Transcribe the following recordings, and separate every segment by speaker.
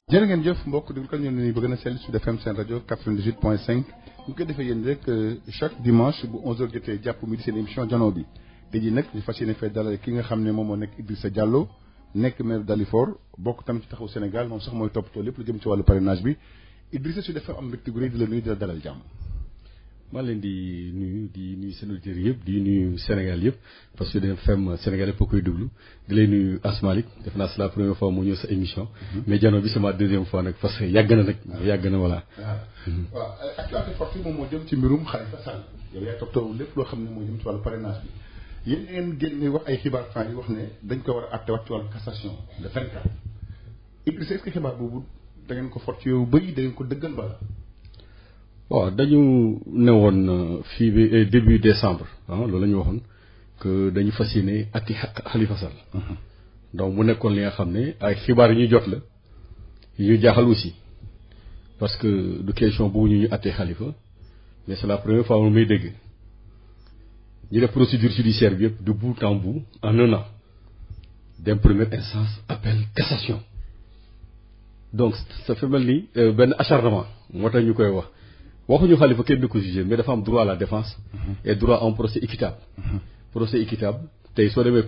Speaker 1: jërë ngeen jëf mbokk di ko ñu ni bëgg na sell Sud FM seen rajo 98.5 ñu koy defee yéen rek chaque dimanche bu 11h jotee jàpp midi seen émission jano bi te ji nag ñu fas yéene fay dalal ki nga xam ne moom moo nekk Idrissa Diallo nekk maire Dalifort bokk tamit ci taxawu Sénégal moom sax mooy toppatoo lépp lu jëm ci wàllu parrainage bi Idrissa Sud FM am mbégte gu rëy di la nuyu di la dalal jàmm.
Speaker 2: maa leen di nuyu seen auditeurs yëpp di nuyu Sénégal yëpp parce que Sud FM Sénégal yëpp a koy déglu di lay nuyu Asmalik def naa c'est la première fois mu ñëw sa émission. mais jano bi c'est ma deuxième fois nag parce que yàgg na nag. yàgg na voilà.
Speaker 1: waaw actualité forte moom moo jëm ci mbirum Khalifa Sall yow yaay toppatoo lépp loo xam ne moo jëm ci wàllu parrainage bi yéen ngeen génne wax ay xibaar fan yi wax ne dañ ko war a àtte wax ci wàllu cassation de 24 Idrissa est-ce que xibaar boobu da ngeen ko fort ci yow bëri da ngeen ko dëggal bala.
Speaker 2: waaw dañu ne woon fii bi début décembre loolu la ñu waxoon que dañu fas yéene atti Khalifa Sall. donc mu nekkoon li nga xam ne ay xibaar yu ñuy jot la yu ñu jaaxal aussi parce que du question boobu ñu attee Khalifa mais c'est la première fois mu may dégg ñu def procédure judiciaire bi yëpp de bout en bout en un an dem première instance appel cassation donc ça fait mel ni benn acharnement moo tax ñu koy wax. waxuñu Khalifa kenn du ko jugé mais dafa am droit à la défense. et droit à un procès équitable. procès équitable tey soo demee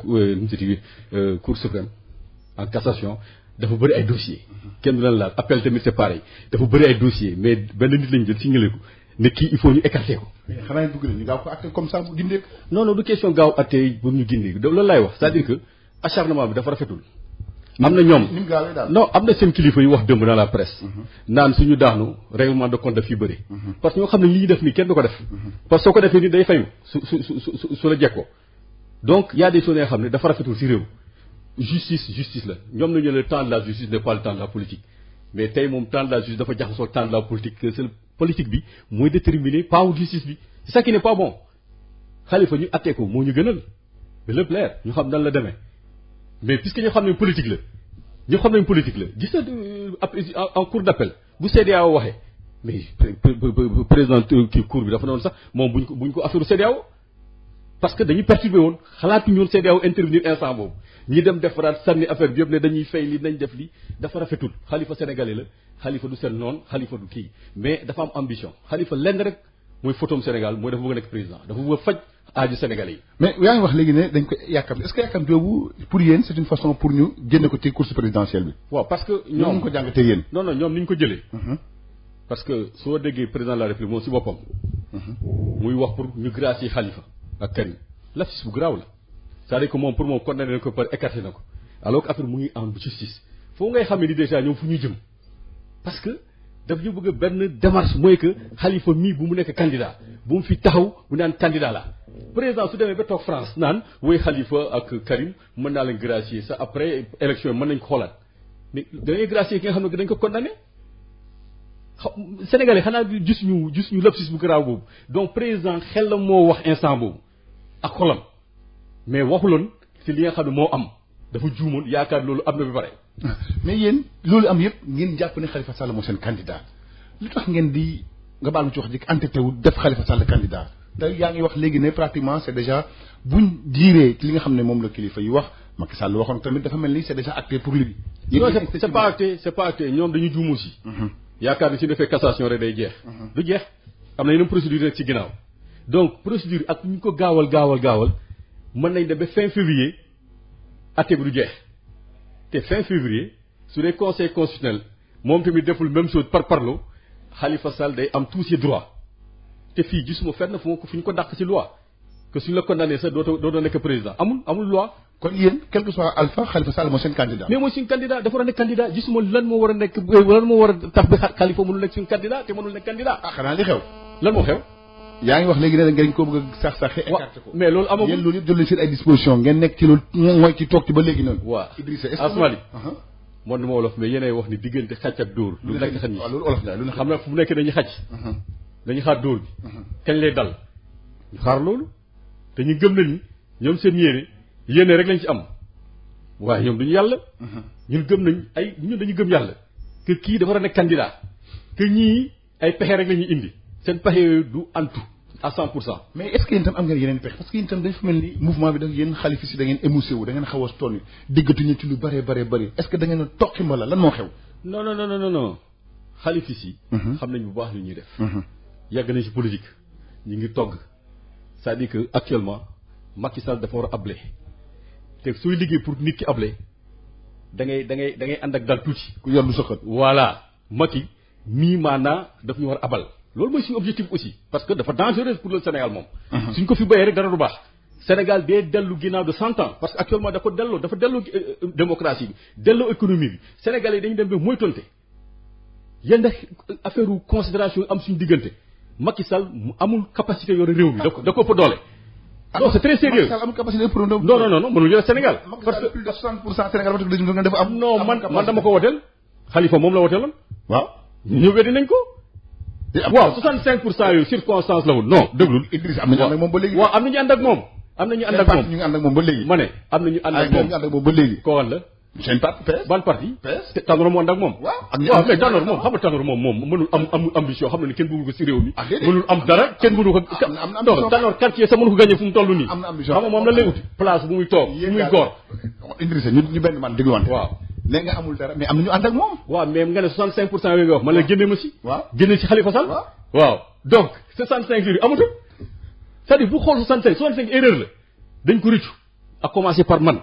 Speaker 2: cour suprême en cassation dafa bëri ay dossiers. kenn du leen laal appel tamit c'est pareil dafa bëri ay dossiers mais benn nit lañu jël signalé ko ne kii il faut ñu écarter ko.
Speaker 1: mais xanaa ñu bëgg ñu gaaw ko àtte comme ça bu gindee ko.
Speaker 2: non du question gaaw àtte pour ñu gindee loolu laay wax c'est-à-dire que acharnement bi dafa rafetul. am na ñoom non am na seen kilifa yu wax dëmb dans la presse. naan suñu daanu règlement de compte daf fi bëri. parce que ñoo xam ne li ñuy def nii kenn du ko def. parce que soo ko defee nii day fayu su la jekkoo donc y a des choses yoo xam ne dafa rafetul ci réew. justice la ñoom nañu le temps de la justice n'est pas le temps de la politique mais tey moom temps de la justice dafa jaxasoo temps de la politique que c'est politique bi mooy déterminer pas wu justice bi c'est ça qui n'est pas bon Khalifa ñu attee ko moo ñu gënal mais lépp leer ñu xam nan la demee. mais puisque ñoo xam ne politique la gis na en cour d'appel bu CEDEAO waxee mais président kii cour bi dafa noonu sax moom buñ ko affaire CEDEAO parce que dañuy perturbé woon xalaatuñu woon CEDEAO intervenir instant boobu ñi dem defaraat sànni affaire bi yëpp ne dañuy fay li nañ def li dafa rafetul Khalifa sénégalais la Khalifa du seen noonu Khalifa du kii mais dafa am ambition Khalifa lenn rek mooy photom Sénégal mooy dafa bëgg a nekk président dafa bëgg a faj aaju Sénégalais yi. mais
Speaker 1: yaa ngi wax léegi ne dañ ko yàkkam est-ce que yàkkam boobu pour yéen c'est une façon pour ñu génne ko ci course présidentielle bi.
Speaker 2: waaw parce que ñoom
Speaker 1: ñu ko jàngatee yéen.
Speaker 2: non ñoom ni ñu ko jëlee. parce que soo déggee président de la République moom ci boppam. muy wax pour ñu gracier Khalifa ak Karim lapsus bu garaaw la c'est-à-dire que moom pour moom condamné na ko par écarté na ko alors que affaire mu ngi en justice foofu ngay xam ne ni déjà ñoom fu ñu jëm parce que. daf ñu bëgg benn démarche mooy que Khalifa mii bu mu nekk candidat bu mu fi taxaw bu naan candidat la président su demee ba toog France naan woy Khalifa ak Karim mën naa leen gracier ça après élection mën nañ ko xoolaat mais da ngay gracier ki nga xam ne dañ ko condamné Sénégalais xanaa gis ñu lapsus bu garaaw boobu donc président xel la moo wax instant boobu ak xolam mais waxuloon ci li nga xam ne moo am dafa juumoon yaakaar loolu am na ba pare.
Speaker 1: mais yéen loolu am yëpp ngeen jàpp ne Khalifa Sall moo seen candidat lu tax ngeen di nga baal ma ci wax ji entêté wu def Khalifa Sall candidat te yaa ngi wax léegi ne pratiquement c'est déjà buñ diiree ci li nga xam ne moom la kilifa yi wax Macky Sall waxoon tamit dafa mel ni c'est déjà acté pour lui.
Speaker 2: non c'est pas acté ñoom dañuy juumu si. yaakaar ni si defee cassation rek day jeex. du jeex am na yeneen procédure rek ci ginnaaw donc procédure ak ñu ko gaawal mën nañ dem ba fin février acté bi du jeex. te fin février su dee conseil constitutionnel moom tamit deful même chose par parlo Khalifa Sall day am tous ses droits te fii gisuma fenn fu ñu ko dàq ci loi que suñu la condamné sax dootoo nekk président amul loi.
Speaker 1: kon yéen quel que soit alpha Khalifa Sall mooy seen candidat.
Speaker 2: mais mooy suñu candidat dafa war a nekk candidat gisuma lan moo war a tax ba Khalifa mënul nekk suñu candidat te mënul nekk candidat.
Speaker 1: xanaa li xew.
Speaker 2: lan moo xew.
Speaker 1: yaa ngi wax léegi ne ngeen ko bëgg a sax-saxee écarté ko.
Speaker 2: mais loolu amagul
Speaker 1: yéen loolu yëpp jël leen seen ay disposition ngeen nekk ci loolu mooy ci toog ci ba léegi noonu.
Speaker 2: waaw
Speaker 1: Idrissa est-ce que
Speaker 2: Asmali man dama wolof mais yéenay wax ni diggante xàcc ak dóor. lu nekk xaj
Speaker 1: waaw loolu olof la lu
Speaker 2: xam na fu mu nekk dañuy xàcc. dañuy xaar dóor bi. kañ lay dal ñu xaar loolu te ñu gëm nañu ñoom seen yéene rek lañ ci am waaye ñoom duñu yàlla. ñun gëm nañ ñun dañu gëm yàlla que kii dafa war a nekk candidat que ñii ay pexe rek la ñuy indi seen pexe yooyu du antu à 100%.
Speaker 1: mais est-ce que yéen itam am ngeen yeneen pexe parce que yéen itam dafa mel ni mouvement bi da yéen xalifis yi da ngeen émoussé wu da ngeen xaw a toll déggatuñu ci lu bëree est-ce que da ngeen a toqi mbala lan moo xew.
Speaker 2: non xalifa si xam nañ bu baax li ñuy def yàgg nañ ci politique ñu ngi togg c'est-à-dire que actuellement Macky Sall dafa war a able te sooy liggéey pour nit ki able da ngay ànd ak dal tuuti
Speaker 1: ku yor lu sëqat
Speaker 2: voilà Macky mii maanaa daf ñu war a abal loolu mooy suñu objectif aussi parce que dafa dangereux pour le Sénégal moom suñ ko fi béyee rek dara du baax Sénégal dee dellu ginnaaw de 100 ans parce que actuellement dafa delloo démocratie bi delloo économie bi Sénégal yi dañu dem ba moytonte yenn affaire u considération am suñu diggante Macky Sall amul capacité yore réew mi da ko ëpp doole non c'est très sérieux
Speaker 1: Macky Sall amul capacité pour
Speaker 2: non mënul yore Sénégal
Speaker 1: parce que plus de 60% Sénégal ba tëgg nga dafa am
Speaker 2: non man dama ko woteel Khalifa moom la woteeloon
Speaker 1: waaw
Speaker 2: ñu weddi nañ ko waaw 65% yooyu circonstance la woon non déglul
Speaker 1: Idriss am nañu ànd ak moom ba léegi
Speaker 2: waaw am nañu ànd ak moom am nañu ànd ak moom
Speaker 1: ñu ngi ànd ak moom ba léegi
Speaker 2: ma ne am nañu ànd ak moom
Speaker 1: ñu ànd ak moom ba léegi
Speaker 2: ko wan la
Speaker 1: seen parti PS
Speaker 2: ban parti
Speaker 1: PS
Speaker 2: Tanor moo ànd ak moom
Speaker 1: waaw
Speaker 2: mais Tanor moom xam nga Tanor moom mënul am ambition xam na ni kenn bëggu ko si réew mi mënul am dara kenn mënu ko non Tanor quartier sax mënu ko gagné fu mu toll nii xam nga moom la lay uti place bu muy toog bu muy góor
Speaker 1: Idrissa ñu benn man dégluwante
Speaker 2: waaw
Speaker 1: léegi nga amul dara mais am nañu ànd ak moom
Speaker 2: waaw mais nga ne 65% yooyu nga wax man la génne ma si
Speaker 1: waaw
Speaker 2: génne si Khalifa Sall waaw donc 65 yooyu amatul c'est-à-dire bu xool 65 erreur la dañ ko rëccu à commencer par man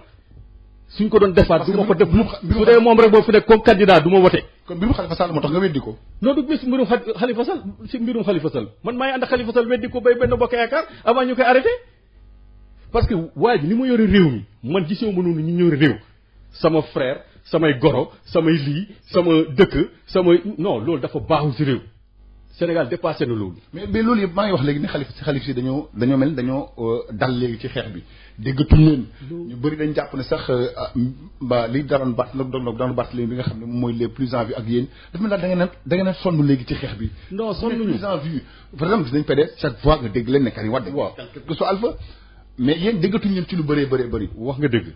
Speaker 2: suñ ko doon defaat du ma ko def su dee moom rek boo fi nekk comme candidat du ma wote
Speaker 1: kon mbirum Khalifa Sall moo tax nga weddi ko
Speaker 2: non du bis mbirum Khalifa Sall si mbirum Khalifa Sall man maa ngi ànd ak Khalifa Sall weddi ko bay benn bokk yaakaar avant ñu koy arrêté parce que waa ji ni ma yore réew mi man gisoo ma noonu ñu yore réew sama frère samay goro samay lii sama dëkk samay non loolu dafa baaxul si réew Sénégal dépassé na loolu
Speaker 1: mais loolu yëpp maa ngi wax léegi ne xalif si dañoo mel dañoo dal léegi ci xeex bi déggatuñ leen ñu bëri dañ jàpp ne sax ba li daroon bat doon bat léegi bi nga xam ne mooy les plus en vue ak yéen dafa mel daal da ngeen a sonn léegi ci xeex bi
Speaker 2: non sonn ñu
Speaker 1: plus en vue par exemple gis nañ PDS chaque fois nga dégg leen ne Karim Wade
Speaker 2: waaw
Speaker 1: quel que soit Alpha mais yéen déggatuñ leen ci lu bëree bëri
Speaker 2: wax nga dëgg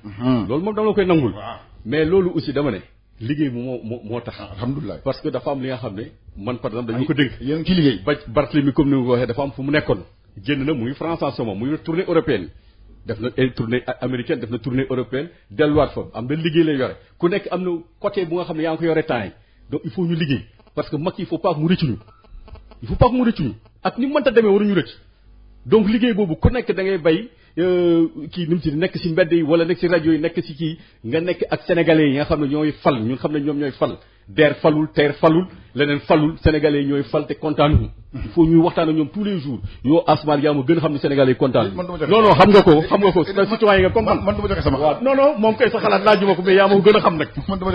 Speaker 2: loolu moom dama la koy nangul
Speaker 1: waaw
Speaker 2: mais loolu aussi dama ne liggéey bi moo tax
Speaker 1: alhamdulilah
Speaker 2: parce que dafa am li nga xam ne man par exemple dañu ko dénk
Speaker 1: yéen ci liggéey
Speaker 2: ba Barthélemy comme ni nga ko waxee dafa am fu mu nekkoon génn na muy France en ce moment muy tournée européenne def na tournée américaine def na tournée européenne delluwaat fa am na liggéey lay yore ku nekk am na côté bu nga xam ne yaa ngi ko yore temps yi donc il faut ñu liggéey parce que mag il faut pas que mu rëccuñu ak ni mu mënta demee waruñu rëcc donc liggéey boobu ku nekk da ngay bay kii nu mu ci nekk si mbedd yi wala nekk si rajo yi nekk si kii nga nekk ak sénégalais yi nga xam ne ñooy fal ñun xam ne ñoom ñooy fal DER falul TER falul leneen falul sénégalais yi ñooy fal te kontaan ñu il faut ñuy waxtaan ak ñoom tous les jours yow Asmal yaa ma gën a xam ne sénégalais yi kontaan non xam nga ko citoyen nga comme
Speaker 1: man du ma joxe sama
Speaker 2: waaw non moom kay sa xalaat laajuma ko mais yaa ma ko gën a xam nag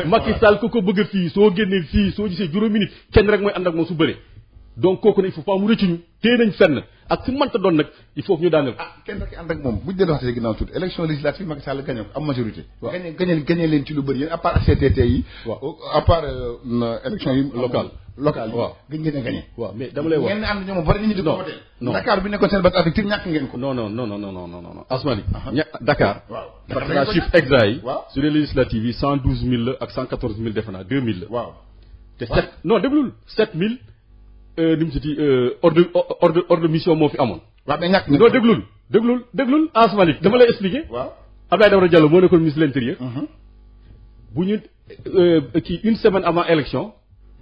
Speaker 2: Macky Sall ku ko bëgg a fii soo génnee fii soo gisee juróomi nit kenn rek mooy ànd ak moom su bëree donc kooku ne il faut pas mu rëccuñu téye nañ fenn ak fi mënta doon nag il faut que ñu daaneel
Speaker 1: kenn rek ànd ak moom buñu dee waxtee ginnaaw tuuti élection législative Macky Sall gagné ko am majorité gagné leen ci lu bëri yéen à part CTT yi à part élection yi local yi
Speaker 2: waaw
Speaker 1: gën ngeen a gagné
Speaker 2: waaw mais dama lay wax
Speaker 1: ngeen ànd ñoom bari nit ñi di ko voté Dakar bi nekkoon seen base affective ñàkk ngeen ko
Speaker 2: non Asmani Dakar parce que la chiffre exact yi sur les législatives yi 112 000 la ak 114 000 defe naa 2000 la
Speaker 1: waaw
Speaker 2: te non déglul 7000 ni mu si ordre mission moo fi amoon.
Speaker 1: waaw mais ñàkk
Speaker 2: non déglul Asmalik dama lay expliquer.
Speaker 1: waaw
Speaker 2: Abdoulaye Daouda Diallo moo nekkoon ministre de l'intérieur. bu ñu kii une semaine avant élection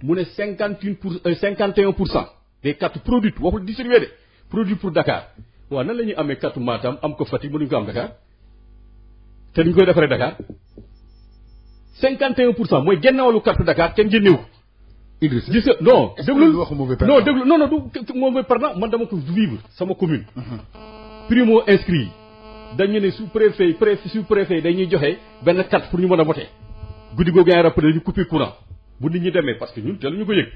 Speaker 2: mu ne 51% des cartes produites waxul distribué de produit pour Dakar waaw nan la ñuy amee carte Matam am ko Fatick mënuñu ko am Dakar te ñu koy defaree Dakar 51% mooy genn wàllu carte Dakar kenn génneewu.
Speaker 1: Idriss
Speaker 2: gis nga non déglul
Speaker 1: non
Speaker 2: déglu non du mauvais perdant man dama ko vivre sama commune. primo inscrit yi dañu ne sous préfet dañuy joxe benn carte pour ñu mën a voter guddi googu yaa rappelé ñu coupé courant bu nit ñi demee parce que ñun teel ñu ko yëg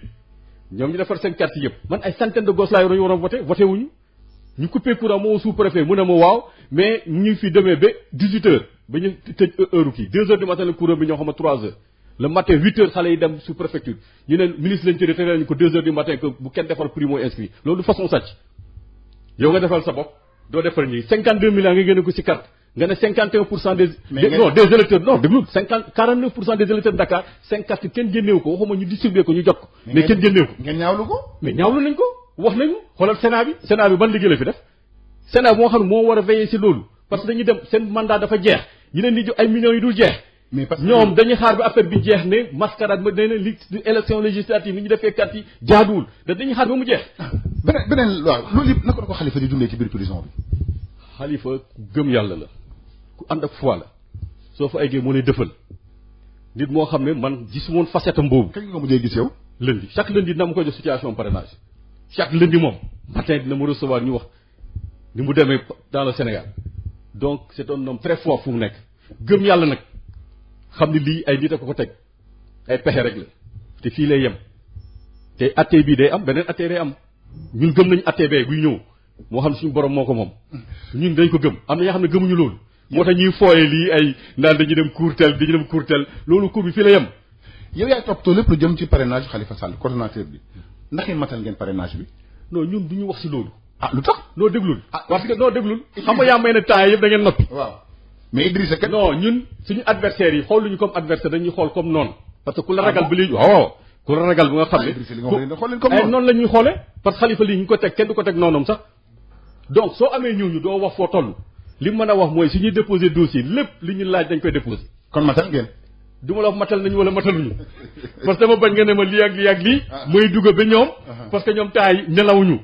Speaker 2: ñoom ñu defar seen carte yëpp man ay centaine de gosses laa yoroon ñu waroon voté wuñu ñu coupé courant moo sous préfet mu ne ma waaw mais ñu fi demee ba 18h ba ñu tëj heure kii 2h du matin le courant bi ñoo xam ne 3h. le matin 8h xale yi dem sous préfecture ñu ne ministre de l'Intérieur tere nañu ko 2h du matin que bu kenn defal primo inscrit loolu du façon sàcc yow nga defal sa bopp doo defal ñi 52 millions nga génne ko ci carte nga ne 51% des électeurs non déglu 49% des électeurs de Dakar 5 cartes kenn génneewu ko waxuma ñu distribuer ko ñu jot ko mais kenn génneewu ko
Speaker 1: ngeen ñaawlu ko
Speaker 2: mais ñaawlu nañ ko wax nañu xoolal Sénat bi ban liggéey la fi def Sénat moo xam ne moo war a veiller ci loolu parce que dañuy dem seen mandat dafa jeex ñu leen di jox ay millions yi dul jeex
Speaker 1: mais parce que
Speaker 2: ñoom dañuy xaar ba affaire bi jeex ne mascarade ma nee na li élection législative ni ñu defee carte yi jaaduwul dañuy xaar ba mu jeex.
Speaker 1: beneen waaw loolu yëpp naka la ko Khalifa di dundee ci biir prison bi.
Speaker 2: Khalifa ku gëm yàlla la ku ànd ak foi la soo fa eggee moo lay dëfal nit moo xam ne man gisuma woon facette am boobu.
Speaker 1: kañ nga mujjee gis yow.
Speaker 2: lundi chaque lundi dina ma koy jox situation parrainage chaque lundi moom matin dina ma recevoir ñu wax ni mu demee dans le Sénégal donc c'est un homme très fort fu mu nekk gëm yàlla nag xam ne lii ay nit a ko teg ay pexe rek la te fii lay yem te atte bii day am beneen atte day am ñun gëm nañu atte bee buy ñëw moo xam ne suñu borom moo ko moom ñun dañ ko gëm am na ñoo xam ne gëmuñu loolu moo tax ñuy fooye lii ay naan dañuy dem courtel loolu cour bi fii la yem.
Speaker 1: yow yaay toppatoo lépp lu jëm ci parrainage Khalifa Sall coordonnateur bi ndax ngeen matal ngeen parrainage bi.
Speaker 2: non ñun du ñu wax si loolu.
Speaker 1: ah lu tax.
Speaker 2: noo déglul. parce que noo déglul. xam nga yaa may ne temps yëpp da ngeen noppi.
Speaker 1: waaw mais Idrissa kat.
Speaker 2: non ñun suñu adversaires yi xooluñu comme adversaire dañuy xool comme noonu. parce que ku la ragal ba léegi waaw ku la ragal bu nga xam ne.
Speaker 1: Idrissa li nga wax xool leen comme noonu.
Speaker 2: noonu la ñuy xoolee parce que Khalifa lii ñu ko teg kenn du ko teg noonam sax donc soo amee ñooñu doo wax foo toll li mën a wax mooy su ñuy déposer dossier lépp li ñu laaj dañ koy déposer.
Speaker 1: kon matal ngeen.
Speaker 2: du ma la wax matal nañu wala mataluñu parce que dama bañ nga ne ma lii ak lii mooy dugg ba ñoom parce que ñoom temps yi nelawuñu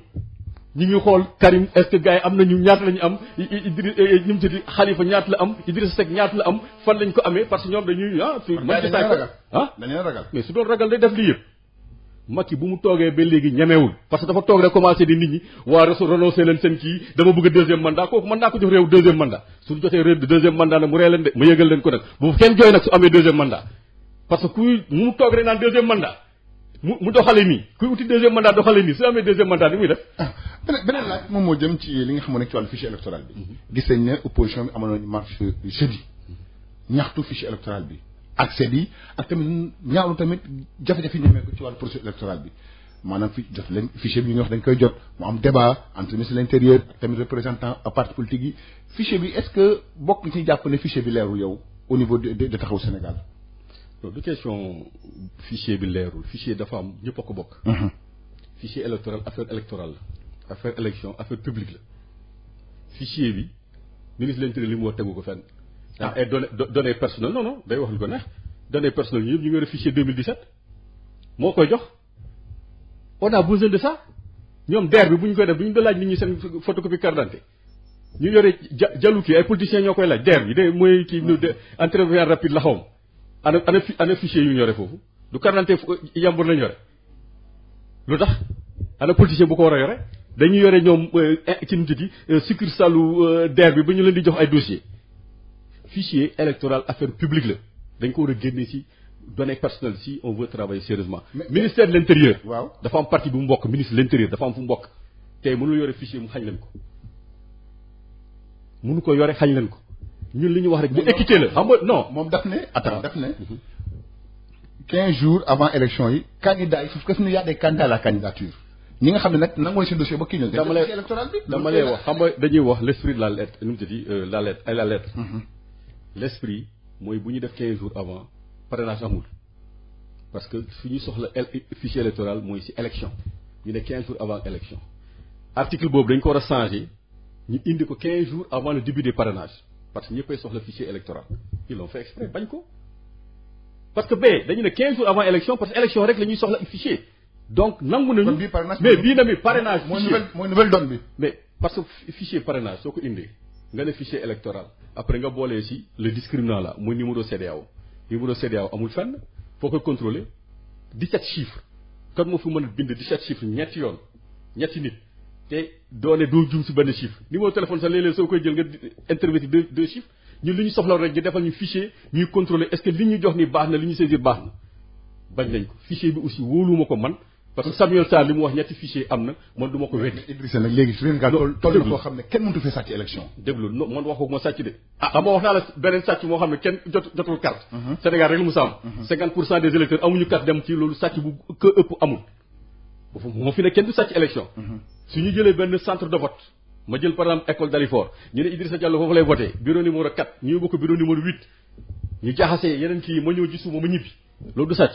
Speaker 2: ñu ngi xool Karim est-ce que gars yi am nañu ñaata la ñu am Idriss ñu mu tëddi Khalifa ñaata la am Idrissa Seck ñaata la am fan lañ ko amee parce que ñoom dañuy fii man ci saay
Speaker 1: dañu ragal
Speaker 2: mais su doon ragal day def lii yëpp Macky bu mu toogee ba léegi ñemewul parce que dafa toog rek commencé di nit ñi waa renoncé leen seen kii dama bëgg deuxième mandat kooku mën naa ko jox réew deuxième mandat su jotee réew deuxième mandat nag mu ree leen de ma yëgal leen ko nag bu kenn jooy nag su amee deuxième mandat parce que kuy mu toog rek naan deuxième mandat mu doxale nii kuy uti deuxième mandat doxale nii su amee deuxième mandat ni muy def
Speaker 1: beneen laaj moom moo jëm ci li nga xam ne ci wàllu fichier électoral bi gis nañ ne opposition bi amoon nañu marche jeudi ñaxtu fichier électoral bi accès bi ak tamit ñaawlu tamit jafe-jafe yi nemmeeku ci wàllu processus électoral bi maanaam fi jot leen fichier bi ñu wax dañ koy jot mu am débat entre ministre de l'intérieur ak tamit représentant parti politique yi fichier bi est-ce que bokk ci jàpp ne fichier bi leerul yow au niveau de taxawu Sénégal.
Speaker 2: non du question fichier bi leerul fichier dafa am ñëpp a ko bokk. fichier électoral affaire électorale la affaire élection affaire publique la fichier bi ministre de l'intérieur li mu wax tegu ko fenn. ay données personnelles non day wax lu ko neex données personnelles yëpp ñu ngi yore fichier 2017 moo koy jox on a besoin de ça ñoom DER bi bu ñu koy def bu ñu doon laaj nit ñi seen photocopie carte d'identité ñu yore jaluki ay politiciens ñoo koy laaj DER bi de mooy kii entretien rapide la xaw ma ana fichier yu ñu yore foofu du carte d'identité yàmbur lañu yore lu tax ana politicien bu ko war a yore dañuy yore ñoom ci nit yi succursale DER bi ba ñu leen di jox ay dossiers. fichier électoral affaire publique la dañ ko war a génne ci données personnelles si on veut travailler sérieusement ministère de l'intérieur
Speaker 1: waaw
Speaker 2: dafa am parti bu mu bokk ministre de l'intérieur dafa am fu mu bokk tey mënul yore fichier mu xañ leen ko mënu ko yore xañ leen ko ñun li ñu wax rek bu équité la xam nga non
Speaker 1: moom daf ne attends daf ne 15 jours avant élection yi candidats yi foofu que y a des candidats à la candidature ñi nga xam ne nag nangoo seen dossier ba kii ñëw
Speaker 2: dama lay wax xam nga dañuy wax l'esprit de la lettre nu mu tudd la lettre l'esprit mooy bu ñu def 15 jours avant parrainage amul parce que fi ñu soxla fichier électoral mooy ci élection ñu ne 15 jours avant élection article boobu dañ ko war a changer ñu indi ko 15 jours avant le début des parrainages parce que ñëppay soxla fichier électoral ils l'ont fait exprès bañ ko parce que dañu ne 15 jours avant élection parce que élection rek la ñuy soxla fichier donc nangu nañu mais bii na mi parrainage
Speaker 1: mooy nouvelle donne bi
Speaker 2: mais parce que fichier parrainage soo ko indee nga ne fichier électoral après nga boolee ci le discriminant là mooy numéro CEDEAO amul fenn foo koy contrôler 17 chiffres kan moo fi mën a bind 17 chiffres ñetti yoon ñetti nit te doone doo jum ci benn chiffre numéro téléphone sax léeg-léeg soo koy jël nga intervertir deux chiffres ñun li ñu soxla rek ñu defal ñu fichier ñuy contrôler est-ce que li ñu jox ni baax na li ñu saisir baax na bañ nañ ko fichier bi aussi wóoluwuma ko man parce que Samuel Sarr li mu wax ñetti fichier am na man du ma ko weddi.
Speaker 1: Idrissa nag léegi su leen gaa toll na koo xam ne kenn mëntu fee sàcc élection.
Speaker 2: déglu non man waxu ma sàcc de. xam nga wax naa la beneen sàcc moo xam ne kenn jotul carte. Sénégal rek lu mu sàmm. 50% des électeurs amuñu carte dem ci loolu sàcc bu ko ëpp amul. moo fi ne kenn du sàcc élection. su ñu jëlee benn centre de vote ma jël par exemple école Dalifort ñu ne Idrissa Diallo foofu lay voté bureau numéro 4 ñu yóbbu ko bureau numéro 8 ñu jaxasee yeneen kii ma ñëw ci suba ma ñibbi loolu du sàcc.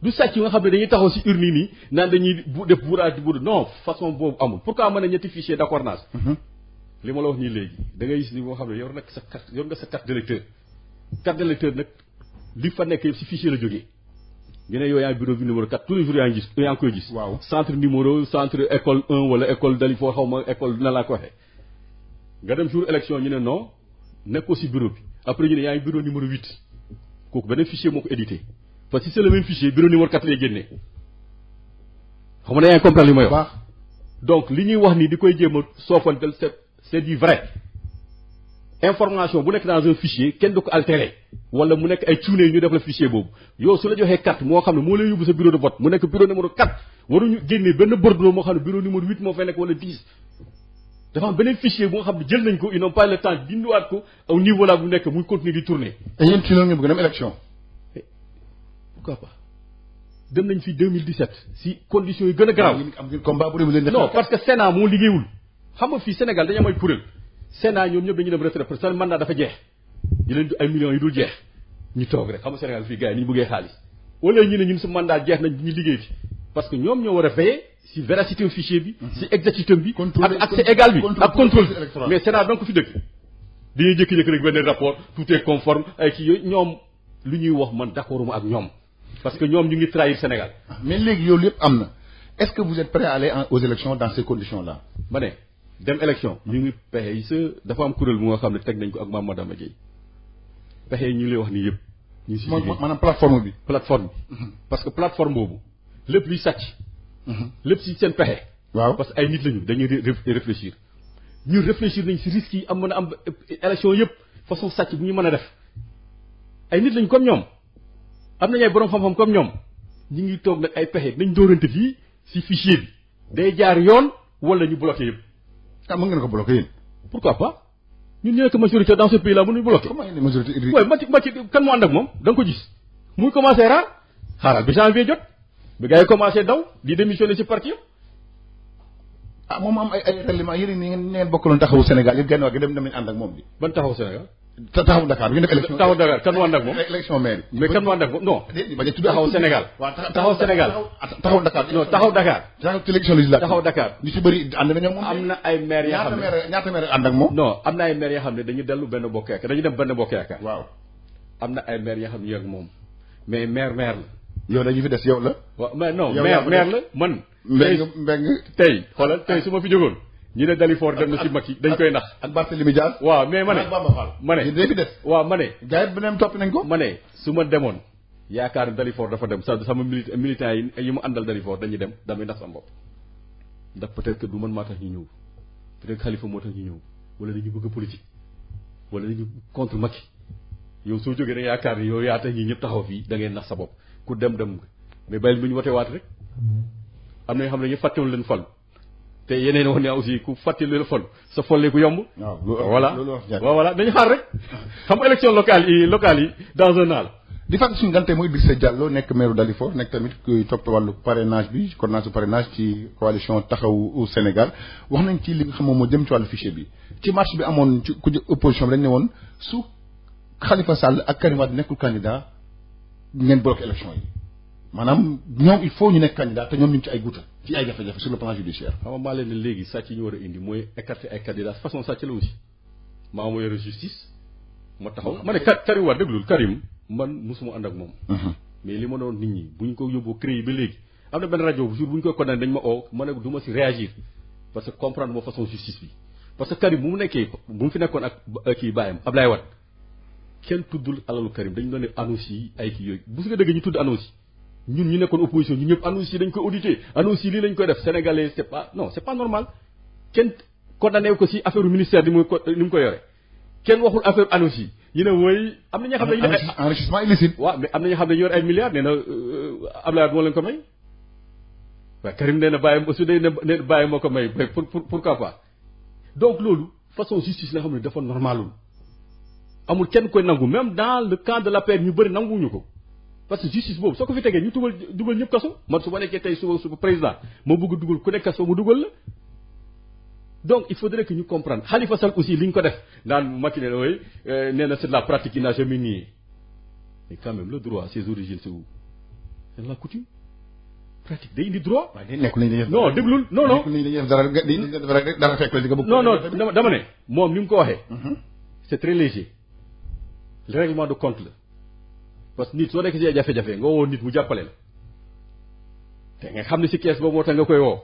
Speaker 2: du sàcc nga xam ne dañuy taxaw ci urne nii naan dañuy def bourrage bu non façon boobu amul pourquoi mën a ñetti fichier d'accord naa li ma la wax nii léegi da ngay gis ni moo xam ne yor nga sa carte d'électeur carte d'électeur nag li fa nekk yëpp si fichier la jógee ñu ne yow yaa bureau bi numéro 4 tous les jours yaa ngi koy gis.
Speaker 1: waaw
Speaker 2: centre numéro centre école 1 wala école Dalifort xaw ma école na laa ko waxee nga dem jour élection ñu ne non nekkoo si bureau bi après ñu ne yaa ngi bureau numéro 8 kooku beneen fichier moo ko édité parce que c'est le même fichier bureau numéro 4 lay génnee xam nga yaa ngi comprendre li may wax. donc li ñuy wax ni di koy jéem a soofantal c'est du vrai information bu nekk dans un fichier kenn du ko altéré wala mu nekk ay cuune ñu def la fichier boobu yow su la joxee carte moo xam ne moo lay yóbbu sa bureau de vote mu nekk bureau numéro 4 waruñu génnee benn bordereau moo xam ne bureau numéro 8 moo fay nekk wala 10 dafa am beneen fichier bu nga xam ne jël nañ ko ils n'ont pas le temps dindiwaat ko au niveau là bu nekk muy continuer di tourner.
Speaker 1: et yéen ci loolu ngeen bëgg dem élection.
Speaker 2: pourquoi pas dem nañ fi 2017 si conditions yi gën a garaaw.
Speaker 1: am ngeen combat bu leen
Speaker 2: non parce que Sénat moo liggéeyul xam nga fii Sénégal dañu am ay kuréel Sénat ñoom ñëpp dañuy dem retraite parce que seen mandat dafa jeex di leen ay millions yi dul jeex ñu toog rek xam nga Sénégal fii gars yi ni ñu bëggee xaalis wala ñu ne ñun su mandat jeex nañ ñu liggéey fi parce que ñoom ñoo war a veiller si véracité fichier bi si exactitude bi ak accès égal bi ak contrôle mais Sénat donc fi dëkk dañuy jékki-jékki rek benn rapport tout est conforme ay kii yooyu ñoom lu ñuy wax man d'accorduma ak ñoom parce que ñoom ñu ngi trahir Sénégal.
Speaker 1: mais léegi yow lépp am na est-ce que vous êtes prêt à aller aux élections dans ces conditions là.
Speaker 2: ma ne dem élection ñu ngi pexe yi sa dafa am kuréel bu nga xam ne teg nañ ko ak Mame Madama Gueye pexe yi ñu lay wax nii yëpp. ñu si liggéey
Speaker 1: maanaam plateforme bi.
Speaker 2: plateforme bi parce que plateforme boobu lépp luy sàcc. lépp si seen pexe.
Speaker 1: waaw
Speaker 2: parce que ay nit lañu dañuy réfléchir ñu réfléchir nañ si risques yi am mën a am élection yëpp façon sàcc bu ñu mën a def ay nit lañu comme ñoom. am nañu ay borom xam-xam comme ñoom ñu ngi toog nag ay pexe nañ dóorante fii si fichier bi day jaar yoon wala ñu bloqué yëpp.
Speaker 1: ah mën ngeen ko bloqué yéen.
Speaker 2: pourquoi pas ñun ñu nekk majorité dans ce pays là mënuñu bloqué.
Speaker 1: comment ngeen majorité Idriss.
Speaker 2: waaye Macky kan moo ànd ak moom da nga ko gis muy commencé raar xaaral bi janvier jot bi gars yi commencé daw di démissionné si parti
Speaker 1: ah moom am ay règlement yéen ni ngeen bokkaloon taxawu Sénégal yëpp genn waa gi dem nañ ànd ak moom bi.
Speaker 2: ban taxawu Sénégal.
Speaker 1: taxawu Dakar bi ngeen def élection.
Speaker 2: taxawu Dakar kan moo ànd ak moom.
Speaker 1: élection maire yi.
Speaker 2: mais kan moo ànd ak moom non.
Speaker 1: bañ a tudd
Speaker 2: taxawu Sénégal.
Speaker 1: waaw
Speaker 2: taxawu Sénégal.
Speaker 1: taxawu Dakar.
Speaker 2: non taxaw Dakar.
Speaker 1: taxaw ci élection législative.
Speaker 2: taxaw Dakar.
Speaker 1: ñu ci bëri ànd nañoo moom.
Speaker 2: am na ay maires yoo xam ne
Speaker 1: ñaata maire ànd ak moom.
Speaker 2: non am na ay maires yoo xam ne dañu dellu benn bokk yaakaar dañu dem benn bokk yaakaar.
Speaker 1: waaw.
Speaker 2: am na ay maires yoo xam ne ñu ak moom mais maire la.
Speaker 1: yow dañu fi des yow la.
Speaker 2: waaw mais non maire la man.
Speaker 1: mbeng
Speaker 2: tey xoolal tey su ma fi jógoon ñu ne Dalifort dem na si Macky dañ koy nax.
Speaker 1: ak Barthélémy Dias.
Speaker 2: waaw mais ma ne ma ne
Speaker 1: day fi des.
Speaker 2: waaw ma ne.
Speaker 1: gars yi beneen topp nañ ko.
Speaker 2: ma ne su ma demoon yaakaar ne Dalifort dafa dem sama militant yi mu àndal Dalifort dañuy dem damay nax sama bopp ndax peut-être que du man maa tax ñu ñëw peut-être Khalifa moo tax ñu ñëw wala dañu bëgg politique wala dañu contre Macky yow soo jógee da yaakaar ni yow yaa tax ñi ñëpp taxaw fii da ngay nax sa bopp ku dem mais bàyyil bu ñu wote waat rek am na yoo xam ne ñu fàttewul leen fal te yeneen wax ne aussi ku fàtte leen fal sa folle ku yomb.
Speaker 1: waaw
Speaker 2: voilà dañu xaar rek xam nga élection locale yi dans un an.
Speaker 1: di fàttali suñu gante mooy Idrissa Diallo nekk maire Dalifort nekk tamit kuy topp wàllu parrainage bi coordination parrainage ci coalition taxawu Sénégal wax nañ ci li nga xam moom moo jëm ci wàllu fichier bi ci marche bi amoon ci ku opposition bi dañ ne woon su Khalifa Sall ak Karim Wade nekkul candidat ngeen bloqué élection yi maanaam ñoom il faut ñu nekk candidat te ñoom ñu ngi ci ay guuta ci ay jafe-jafe sur le plan judiciaire.
Speaker 2: xam nga maa leen ne léegi sàcc yi ñu war a indi mooy écarter ay candidats façon sàcc la aussi maa moo yore justice ma taxaw ma ne Karim Wade déglul Karim man mosuma ànd ak moom. mais li ma doon nit ñi bu ñu ko yóbboo créé ba léegi am na benn rajo bu jour bu ñu koy condamné dañ ma oo ma ne du ma si réagir parce que comprendre moo façon justice bi parce que Karim bu mu nekkee bu mu fi nekkoon ak kii baayam Ablaye Wade kenn tuddul alalu Karim dañu doon ne annonce yi ay kii yooyu bu nga dëgg ñu tudd annonce yi ñun ñu nekkoon opposition ñu ñëpp annonce yi dañ koy audité annonce yi lii lañ koy def sénégalais c'est pas normal kenn condamné ko si affaire ministère ni mu ko yore kenn waxul affaire annonce yi ñu ne mooy am na ñoo xam ne dañu ne
Speaker 1: enrichissement illicite.
Speaker 2: waaw mais am na ñoo xam ne dañu yor ay milliards nee na Abdoulaye moo leen ko may waaye Karim nee na bàyyi su dee ne bàyyi moo ko may pourquoi pas donc loolu façon justice la xam ne dafa normalul amul kenn koy nangu même dans le camp de l'APR ñu bëri nanguwuñu ko parce que justice boobu soo ko fi tegee ñu dugal ñëpp kaso man su ma nekkee tey suba président moo bëgg dugal ku nekk kaso mu dugal la donc il faudrait que ñu comprendre Khalifa Sall aussi li ñu ko def naan Macky ne ooy nee na c'est de la pratique il n'a jamais nié mais quand même le droit ses origines c'est où c'est la coutume pratique day indi droit.
Speaker 1: waaye day nekk nañ
Speaker 2: non déglul non non
Speaker 1: dara fekk la di nga bëgg.
Speaker 2: non dama ne moom ni mu ko waxee. c'est très léger le règlement de compte la parce que nit soo nekk ci jafe-jafe nga woo nit mu jàppale la te nga xam ne ci kees boobu moo tax nga koy woo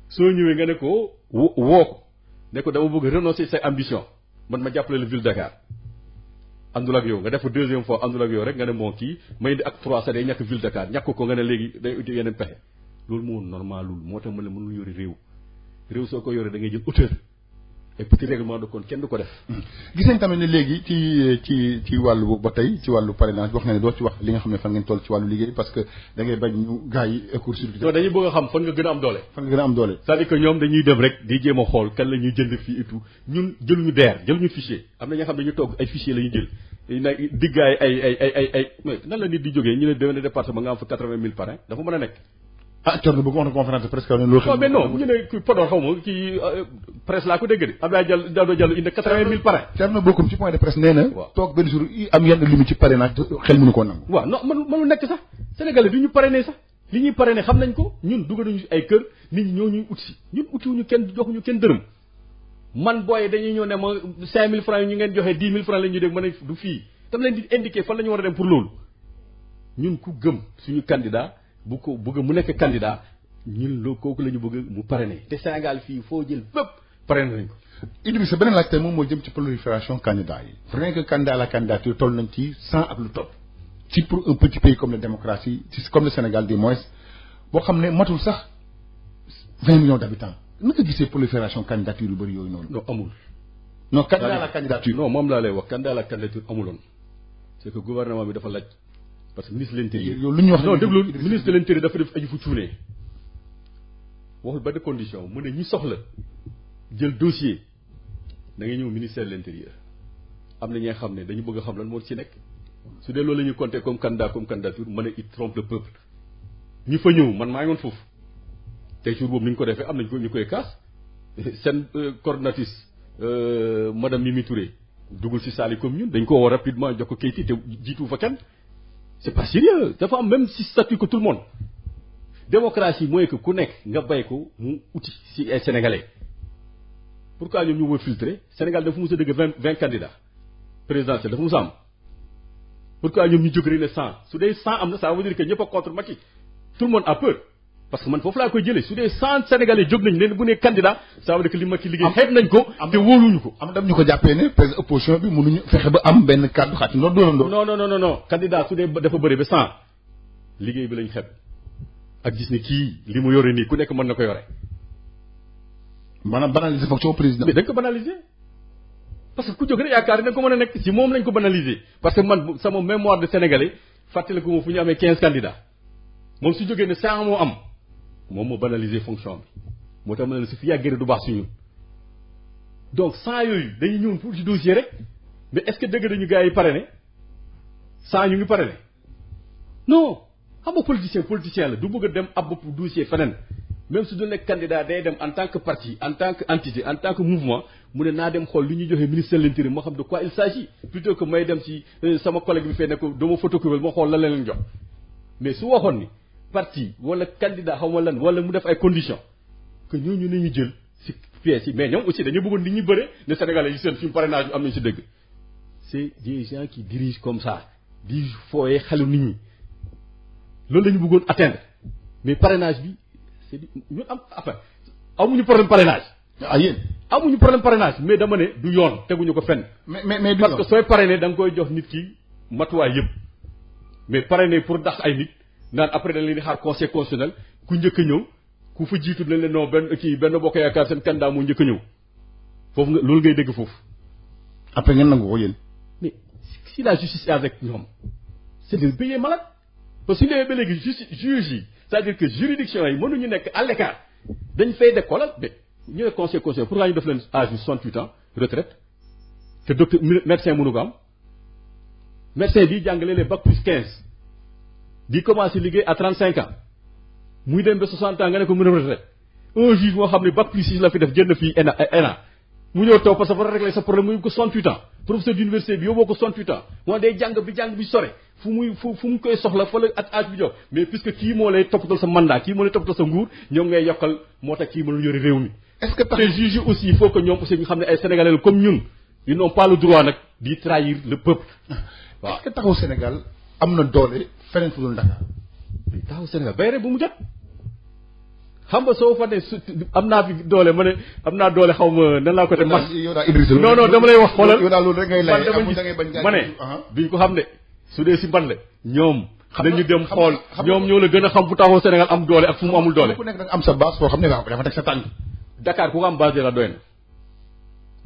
Speaker 2: soo ñëwee nga ne ko woo ko ne ko dama bëgg renoncer sa ambition man ma jàppale la ville Dakar àndul ak yow nga def deuxième fois àndul ak yow rek nga ne moo kii may indi ak 3 sa day ñàkk ville Dakar ñàkk ko nga ne léegi day uti yeneen pexe loolu moo normalul moo tax ma ne mënul yore réew soo ko yore da ngay jël hauteur et petit règlement de compte kenn du ko def.
Speaker 1: gis nañ tamit ne léegi ci wàllu boobu ba tey ci wàllu parrainage wax na ne doo ci wax li nga xam ne fan ngeen toll ci wàllu liggéey parce que da ngay bañ ñu gars yi court-circuité.
Speaker 2: non dañuy bëgg a xam fan nga gën a am doole. c'est-à-dire que ñoom dañuy dem rek di jéem a xool kan la ñuy jënd fii et tout ñun jëluñu DER jëluñu fichier am na ñoo xam ne dañu toog ay fichier la ñuy jël nag diggaay ay mais nan la nit di jógee ñu ne déwén département nga am fa 80 000 parrain dafa mën a nekk.
Speaker 1: Thierno bëgg wax na conférence presque loolu xel.
Speaker 2: mais non ñu ne kii Podor xaw ma kii presse laa ko dégg de Abdoulaye Diallo indi 80 000 parrain.
Speaker 1: Thierno bokkum ci point de presse nee na. waaw toog benn jour am yenn limite ci parrainage xel mënu koo nangu.
Speaker 2: waaw non mënu nekk sax Sénégalais du ñu parrainé sax li ñuy parrainé xam nañ ko ñun dugg nañu ay kër nit ñi ñoo ñuy ut si ñun utiwuñu kenn joxuñu kenn dërëm man booy dañuy ñëw ne ma 5000 francs yi ñu ngeen joxe 10 000 francs la ñuy dégg ma ne du fii tam leen di indiqué fan la ñu war a dem pour loolu ñun ku gëm suñu candidat bu ko bëgg mu nekk candidat ñun loo kooku la ñu bëgg mu parrainé te Sénégal fii foo jël fépp parrainé nañ ko.
Speaker 1: Idrissa beneen laaj tey moom moo jëm ci prolifération candidat yi. rien que candidat à la candidature toll nañ ci 100 ak lu topp. ci pour un petit pays comme la démocratie comme le Sénégal du moins boo xam ne matul sax 20 millions d'habitants naka gisee prolifération candidature yu bëri yooyu noonu.
Speaker 2: non amul.
Speaker 1: non candidat à la candidature.
Speaker 2: non moom laa lay wax candidat à la candidature amuloon c'est que gouvernement bi dafa laaj parce que ministre de l'intérieur.
Speaker 1: yow lu ñu wax
Speaker 2: non déglu ministre de l'intérieur dafa def aju fu cuune waxul ba de condition mu ne ñi soxla jël dossier da ngay ñëw ministère de l'intérieur am na ñi nga xam ne dañu bëgg a xam lan moo ci nekk su dee loolu la ñuy compter comme candidature ma ne il trompe le peuple ñu fa ñëw man maa ngi woon foofu tey jour boobu ni ñu ko defee am nañ ko ñu koy kaas seen coordinatrice madame Mimi Touré dugul ci salle yi comme ñun dañ ko woo rapidement jox ko kayit te jiitu fa kenn c'est pas sérieux dafa am même si statut que tout le monde démocratie mooy que ku nekk nga bay ko mu uti ci ay sénégalais pourquoi ñoom ñu war filtrer Sénégal dafa mos a dëgg 20 candidats présidentiels dafa mos a am pourquoi ñoom ñu jóg rek ne 100 su dee 100 am na ça veut dire que ñëpp a contre Macky tout le monde a peur parce que man foofu laa koy jëlee su dee 100 sénégalais jóg nañ leen bu nee candidat ça veut dire que li Macky liggéey xeeb nañ ko te wóoluñu ko.
Speaker 1: am dem ñu ko jàppee ne président opposition bi mënuñu fexe ba am benn kàddu xaat ndox doonandoo.
Speaker 2: non candidat su dee dafa bëri ba 100 liggéey bi lañ xeeb ak gis ne kii li mu yore nii ku nekk mën na ko yore.
Speaker 1: maanaam banaliser fonction président.
Speaker 2: mais dañ ko banaliser parce que ku jóg rek yaakaar dañ ko mën a nekk si moom lañ ko banaliser parce que man sama mémoire de sénégalais fàttali ko moom fu ñu amee 15 candidats moom su jógee ne 100 moo am moom moo banaliser fonction bi moo tax ma ne la su fi yàggee du baax si ñun donc 100 yooyu dañuy ñëw pour ci dossier rek mais est-ce que dëgg dañu gars yi parrainé 100 ñu ngi parrainé non xam nga politicien la du bëgg a dem ab bopp dossier feneen même su dul nekk candidat day dem en tant que parti en tant que entité en tant que mouvement mu ne naa dem xool li ñuy joxe ministère de l'intérieur moo xam de quoi il s'agit plutôt que may dem ci sama collègue bi fee ne ko dama photocopie moo xool lan la leen jox mais su waxoon ni parti wala candidat xaw ma lan wala mu def ay conditions que ñooñu nañu jël ci pièces yi mais ñoom aussi dañu bëggoon nit ñi bëre ne Sénégalais yi seen suñu parrainage bi am nañu ci dëgg c'est des gens qui dirigent comme ça di fooyee xelu nit ñi loolu la ñu bëggoon atteindre mais parrainage bi c'est ñu am enfin amuñu problème parrainage.
Speaker 1: ah yéen
Speaker 2: amuñu problème parrainage mais dama ne du yoon teguñu ko fenn.
Speaker 1: mais
Speaker 2: parce que sooy parrainer da nga koy jox nit ki matuwaay yëpp mais parrainer pour dax ay nit naan après dañ leen di xaar conseil constitutionnel ku njëkk a ñëw ku fa jiitu dañ leen non benn bokk yaakaar seen candidat moo njëkk a ñëw foofu nga loolu ngay dégg foofu.
Speaker 1: après ngeen nangu ko yéen.
Speaker 2: mais si la justice est avec ñoom c'est de payer malade parce que su ñu demee ba léegi juge yi c'est-à-dire que juridiction yi mënuñu nekk à l'écart dañ fay def xoolal mais ñu ne conseil constitutionnel pourquoi ñu def leen âge bi 68 ans retraite te docteur médecin mënu ko am médecin bi jàngale les bac plus 15 di commencer liggéey à 35 ans muy dem ba 60 ans nga ne ko mën a retraite un juge moo xam ne bac plus 6 la fi def jënd fii ENA mu ñëw taw parce que war a régler sa problème muy ko 68 ans professeur d'université bi yóbboo ko 68 ans moo day jàng bi sore fu mu koy soxla fa la at âge bi jox mais puisque kii moo lay toppatoo sa mandat kii moo lay toppatoo sa nguur ñoom ngay yokkal moo tax kii mënul yore réew mi.
Speaker 1: est-ce que
Speaker 2: te juge aussi il faut que ñoom aussi ñu xam ne ay sénégalais la comme ñun ils n'ont pas le droit nag di trahir le peuple.
Speaker 1: waaw est-ce que taxawu Sénégal am na doole feneen fu dul Dakar.
Speaker 2: taxawu Sénégal bay rek bu mu jot xam nga soo fa ne am naa fi doole ma ne am naa doole xaw ma nan laa ko te mas non dama lay wax xoolal
Speaker 1: yow daal loolu rek ngay lay
Speaker 2: ma ne duñ ko xam ne su dee si ban la ñoom dañu dem xool ñoom ñoo la gën a xam fu taxawu Sénégal am doole ak fu mu amul doole
Speaker 1: ku nekk da nga am sa base foo xam ne dafa teg sa tànk
Speaker 2: Dakar ku ko am base la doy na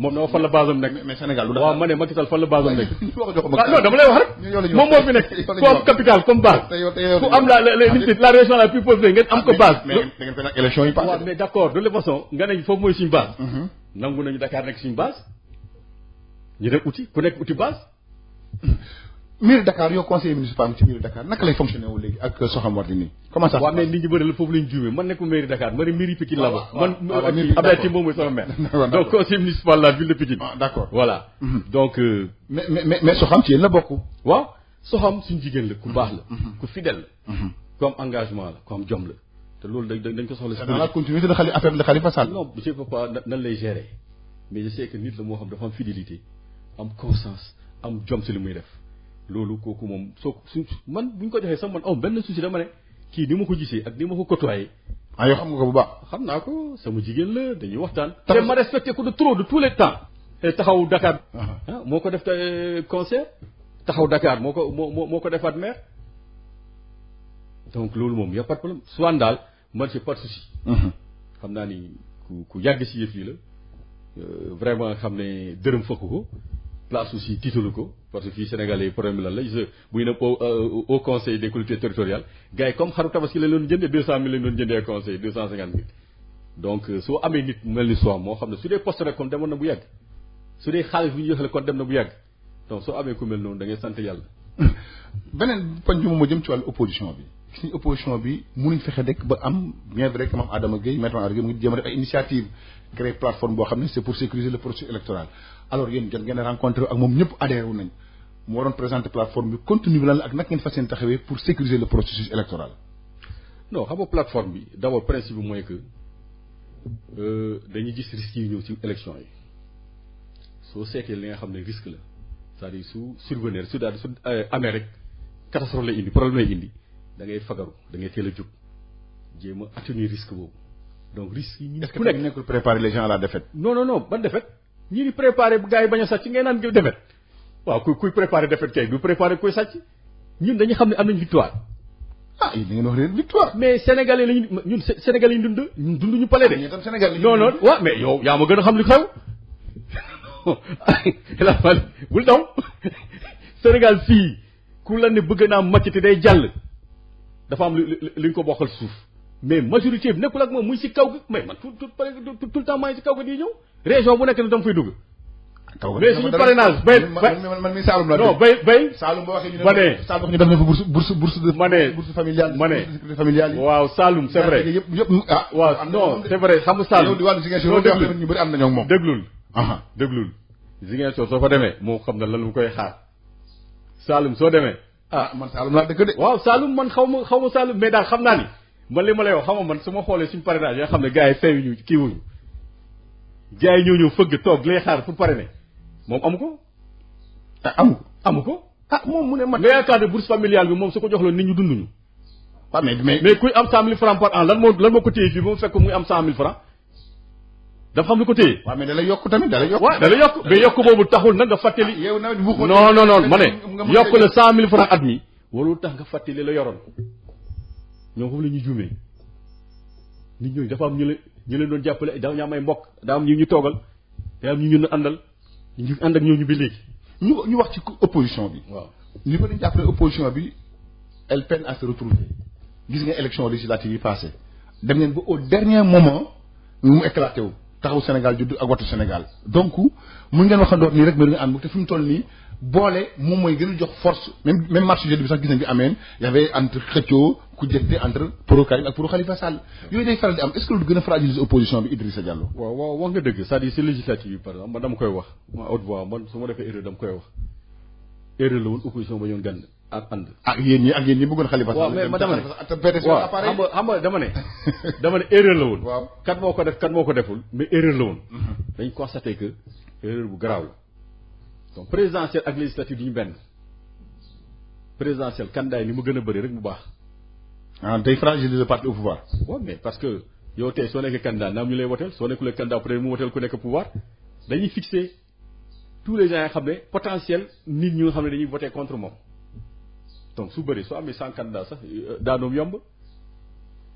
Speaker 2: moom na fan la base am nekk
Speaker 1: mais Sénégal du
Speaker 2: waaw ma ne Macky Sall fan la base am nekk
Speaker 1: non
Speaker 2: dama lay wax rek moom moo fi nekk ku am capital comme base ku am la région la plus peuplée ngeen am ko base
Speaker 1: mais da ngeen ko nag élection yi passé
Speaker 2: waaw mais d'accord de toute façon nga ne foofu mooy suñu base nangu nañu Dakar nekk suñu base ñu dem uti ku nekk uti base
Speaker 1: mairie Dakar yow conseiller municipal ci mairie Dakar naka lay fonctionner wu léegi ak Soham Wardini comment ça
Speaker 2: waaw mais nit ñi bëri la foofu lañ juumee man nekkul mairie Dakar ma ne mairie Pikine la ba man Abdoulaye Timbo mooy sama maire donc conseiller municipal la ville de Pikine
Speaker 1: d'accord
Speaker 2: voilà donc
Speaker 1: mais Soham ci yéen la bokk
Speaker 2: waaw Soham suñu jigéen la ku baax la ku fidèle la ku am engagement la ku am jom la te loolu dañ ko soxla si
Speaker 1: dans la continuité de affaire de Khalifa Sall
Speaker 2: non je peux pas nan lay gérer mais je sais que nit la moo xam dafa am fidélité am conscience am jom si li muy def loolu kooku moom soo su man bu ñu ko joxee sax man aw benn souci dama ne kii ni ma ko gisee ak ni ma ko côtoyé.
Speaker 1: yow xam nga ko bu baax.
Speaker 2: xam naa ko sama jigéen la dañuy waxtaan. te ma respecté ko de trop de tous les temps. taxaw Dakar. moo ko def concert. taxaw Dakar moo ko defaat maire. donc loolu moom y a pas de problème soit daal man c'est pas de souci. xam naa ni ku yàgg si yëf yi la vraiment xam ne dërëm fëkk ko. place aussi tiitalu ko parce que fii Sénégalais yi problème lan la buy ne au conseil des collectivités territoriales gars yi comme xaru tabaski lañ doon jëndee 200 000 lañ doon jëndee conseil 250 000 donc soo amee nit mel ni soi moo xam ne su dee poste rek kon demoon na bu yàgg su dee xaalis bu ñu joxe kon dem na bu yàgg donc soo amee ku mel noonu da ngay sant yàlla.
Speaker 1: beneen poñ bi moom moo jëm ci wàllu opposition bi gis nañ opposition bi mënuñ fexe rek ba am bien vrai que moom Adama Gueye maître Adama Gueye mu ngi jéem a def ay initiative créer plateforme boo xam ne c'est pour sécuriser le processus électoral alors yéen jot ngeen rencontré ak moom ñëpp adhéré wu nañ mu waroon présenter plateforme bi contenu bi lan la ak naka ngeen fas yéene taxawee pour sécuriser le processus électoral.
Speaker 2: non xam nga plateforme bi d'abord principe bi mooy que dañuy gis risques yi ñëw ci élection yi soo seetee li nga xam ne risque la c'est-à-dire su survenir su daal su amee rek catastrophe lay indi problème lay indi da ngay fagaru da ngay teel a jóg jéem a atténuer risque boobu donc risque yi ñu.
Speaker 1: est-ce que ku nekkul préparer les gens à la défaite.
Speaker 2: non ban défaite. ñii di préparé gars yi bañ a sàcc ngay naan defet waaw kuy préparé defet kay du préparé kuy sàcc ñun dañu xam ne am nañ victoire.
Speaker 1: yéen da ngeen wax leen victoire.
Speaker 2: mais sénégalais lañu ñun sénégalais yi ñun dund ñu pale de.
Speaker 1: ñun Sénégal
Speaker 2: non waaw mais yow yaa ma gën a xam li xew. bul daw Sénégal fii ku la ne bëgg naa màcc te day jàll dafa am li ñu ko bokkal suuf mais majorité bi nekkul ak moom muy si kaw gi mais man tout le temps maa ngi si kaw gi di ñëw. région bu nekk na dama fay dugg. mais suñu parrainage
Speaker 1: man mi Saloum la.
Speaker 2: non bay
Speaker 1: Saloum boo waxee ñu
Speaker 2: ma ne
Speaker 1: Saloum ñu def na fa bourse de.
Speaker 2: ma ne
Speaker 1: bourse familiale.
Speaker 2: ma ne
Speaker 1: sécurité familiale yi.
Speaker 2: waaw Saloum c'est vrai
Speaker 1: yëpp
Speaker 2: waaw non c'est vrai xam nga Saloum.
Speaker 1: di wàllu Ziguinchor wax ñu bëri am nañoo ak moom.
Speaker 2: déglul Ziguinchor soo fa demee moo xam ne lan mu koy xaar Saloum soo demee.
Speaker 1: man Saloum laa dëkk de.
Speaker 2: waaw Saloum man xaw ma Saloum mais daal xam naa ni man li ma lay wax xam nga man su ma xoolee suñu parrainage yoo xam ne gars yi fayuñu kii wuñu gars yi ñëw fëgg toog lay xaar pour parrainer moom amu ko. amu ko.
Speaker 1: moom mu ne man.
Speaker 2: nga yaakaar ne bourse familiale bi moom su ko joxloon nit ñu dunduñu.
Speaker 1: waaw
Speaker 2: mais kuy am 100 000 francs par an lan moo ko téye fii ba mu fekk muy am 100 000 francs dafa xam lu ko téye.
Speaker 1: waaw mais da lay yokk tamit da lay yokk.
Speaker 2: waaw da lay yokk mais yokk boobu taxul nag nga fàttali.
Speaker 1: yow nawet bu ko
Speaker 2: non ma ne yokk la 100 000 francs at mi warul tax nga fàttali la yoroon ñoom foofu la ñuy juumee nit ñooñu dafa am ñu leen doon jàppale daa ñu am ay mbokk daa am ñu toogal daa am ñu àndal ñu ànd ak ñooñu ba léegi.
Speaker 1: ñu wax ci opposition bi.
Speaker 2: waaw
Speaker 1: ñu ko dañ jàppale opposition bi elle peine à se retrouver gis nga élection législative yi passé dem ngeen ba au dernier moment mu éclaté wu taxaw Sénégal juddu ak watu Sénégal donc mun ngeen waxandoor nii rek mais du nga ànd te fi mu toll nii boole moom mooy gën a jox force même marché jeudi bi sax gis nañ bi ameen y avait entre xëccoo ku jënte entre pro Karim ak pro Khalifa Sall yooyu day faral di am est-ce que lu gën a fragiliser opposition bi Idrissa Diallo.
Speaker 2: waaw wax nga dëgg c'est-à-dire c'est législative yi par exemple man dama koy wax ma haute voix man su ma defee erreur dama koy wax erreur la woon opposition ba ñoon gànn ak ànd.
Speaker 1: yéen ñi bëggoon Khalifa Sall.
Speaker 2: waaw mais ma dama ne waaw xam nga dama ne erreur la woon.
Speaker 1: waaw
Speaker 2: kat moo ko def kat moo ko deful mais erreur la woon. dañ constaté que erreur bu garaaw la donc présidentielle ak législative du ñu benn présidentielle candidat yi ni mu gën a bëri rek bu baax.
Speaker 1: ah day fragiliser le parti au pouvoir.
Speaker 2: waaw mais parce que yow tey soo nekkee candidat naam ñu lay woteel soo nekkulee candidat peut-être mu woteel ku nekk pouvoir dañuy fixer tous les gens yi xam ne potentiel nit ñi nga xam ne dañuy voter contre moom donc su bëri soo amee 100 candidats sax daanoom yomb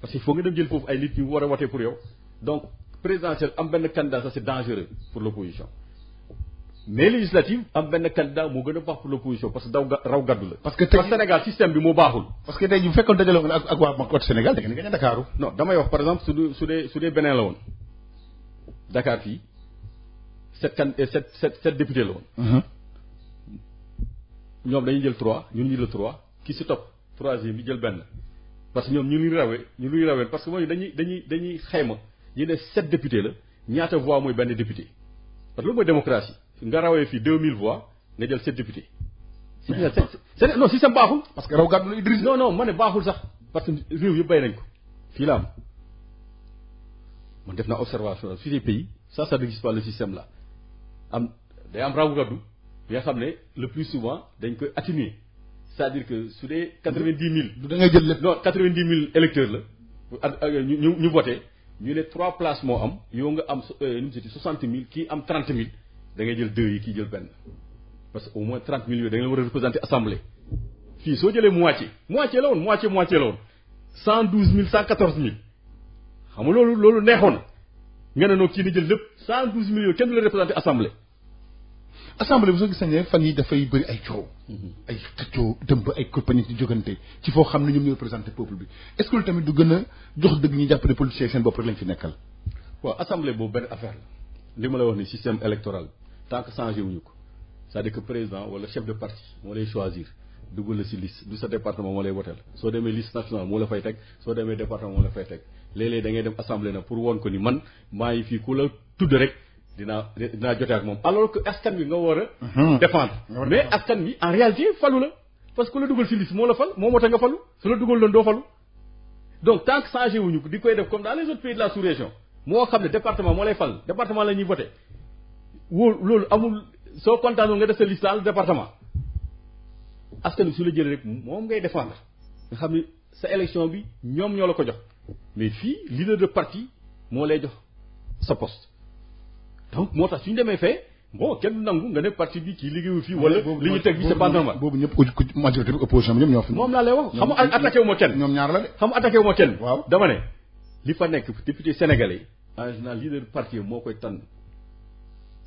Speaker 2: parce que il faut nga dem jël foofu ay nit ñu war a voter pour yow donc présidentielle am benn candidat sax c'est dangereux pour l'opposition mais législative am benn candidat moo gën a baax pour l'opposition parce que raw gaddu la. parce que Sénégal système bi moo baaxul.
Speaker 1: parce que tey jii bu fekkoon dajale woon ak waa côté Sénégal da ngeen di gagné Dakar.
Speaker 2: non damay wax par exemple su dee beneen la woon Dakar fii 7 députés la woon. ñoom dañuy jël 3 ñun ñu jël 3 ki si topp 3e bi jël benn parce que ñoom ñu luy rawee parce que mooy dañuy xayma ñu ne 7 députés la ñaata voix mooy benn député parce que loolu mooy démocratie. nga rawee fii 2000 voix nga jël 7 députés. non système baaxul.
Speaker 1: parce que raw gàddu la Idriss.
Speaker 2: non ma ne baaxul sax parce que réew yëpp bay nañ ko fii la am man def naa observation fii des pays ça n'existe pas le système là am day am raw gàddu bi nga xam ne le plus souvent dañ koy atténuer c'est-à-dire que su dee 90 000.
Speaker 1: da ngay jël lépp
Speaker 2: non 90 000 électeurs la ñu voté ñu ne 3 places moo am yow nga am nu mu tudd 60 000 kii am 30 000. da ngay jël 2 yi kii jël benn parce que au moins 30 000 yooyu da nga war a représenter assemblée fii soo jëlee moitié la woon moitié la woon 112 000 114 000 xam nga loolu neexoon nga ne noo kii ni jël lépp 112 000 yooyu kenn du la représenter assemblée.
Speaker 1: assemblée bi soo gis ne fan yi dafay bëri ay coow. ay xëccoo dëmb ay compagnie di jógante ci foo xam ne ñoom ñooy représenter peuple bi est-ce que loolu tamit du gën a jox dëgg ñi jàpp ne politiciens seen bopp rek lañ fi nekkal.
Speaker 2: waaw assemblée boobu benn affaire la li ma la wax ni système électoral tant que changé wuñu ko c'est-à-dire que président wala chef de parti moo lay choisir dugal la ci liste du sa département moo lay woteel soo demee liste nationale moo la fay teg soo demee département moo la fay teg léeg-léeg da ngay dem assemblée na pour woon ko ni man maa ngi fii ku la tudd rek dinaa jote ak moom alors que askan wi nga war a défendre mais askan wi en réalité falu la parce que ku la dugal ci liste moo la fal moo moo tax nga falu su la dugal loon doo falu donc tant que changé wuñu ko di koy def comme dans les autres pays de la sous-région moo xam ne département moo lay fal département la ñuy voté loolu amul soo kontaanoo nga def sa liste dans le département askan wi su la jëlee rek moom ngay défendre nga xam ne sa élection bi ñoom ñoo la ko jox mais fii leader de parti moo lay jox sa poste donc moo tax suñu demee fee bon kenn du nangu nga ne parti bi kii liggéeyu fii wala li ñu teg bi c'est pas normal
Speaker 1: boobu ñëpp ku majorité bi opposition bi ñoom ñoo fi
Speaker 2: moom laa lay wax xam nga attaqué wu ma kenn
Speaker 1: ñoom ñaar la de
Speaker 2: xam nga attaqué wu ma kenn
Speaker 1: waaw
Speaker 2: dama ne li fa nekk député sénégalais yi en général leader de parti moo koy tànn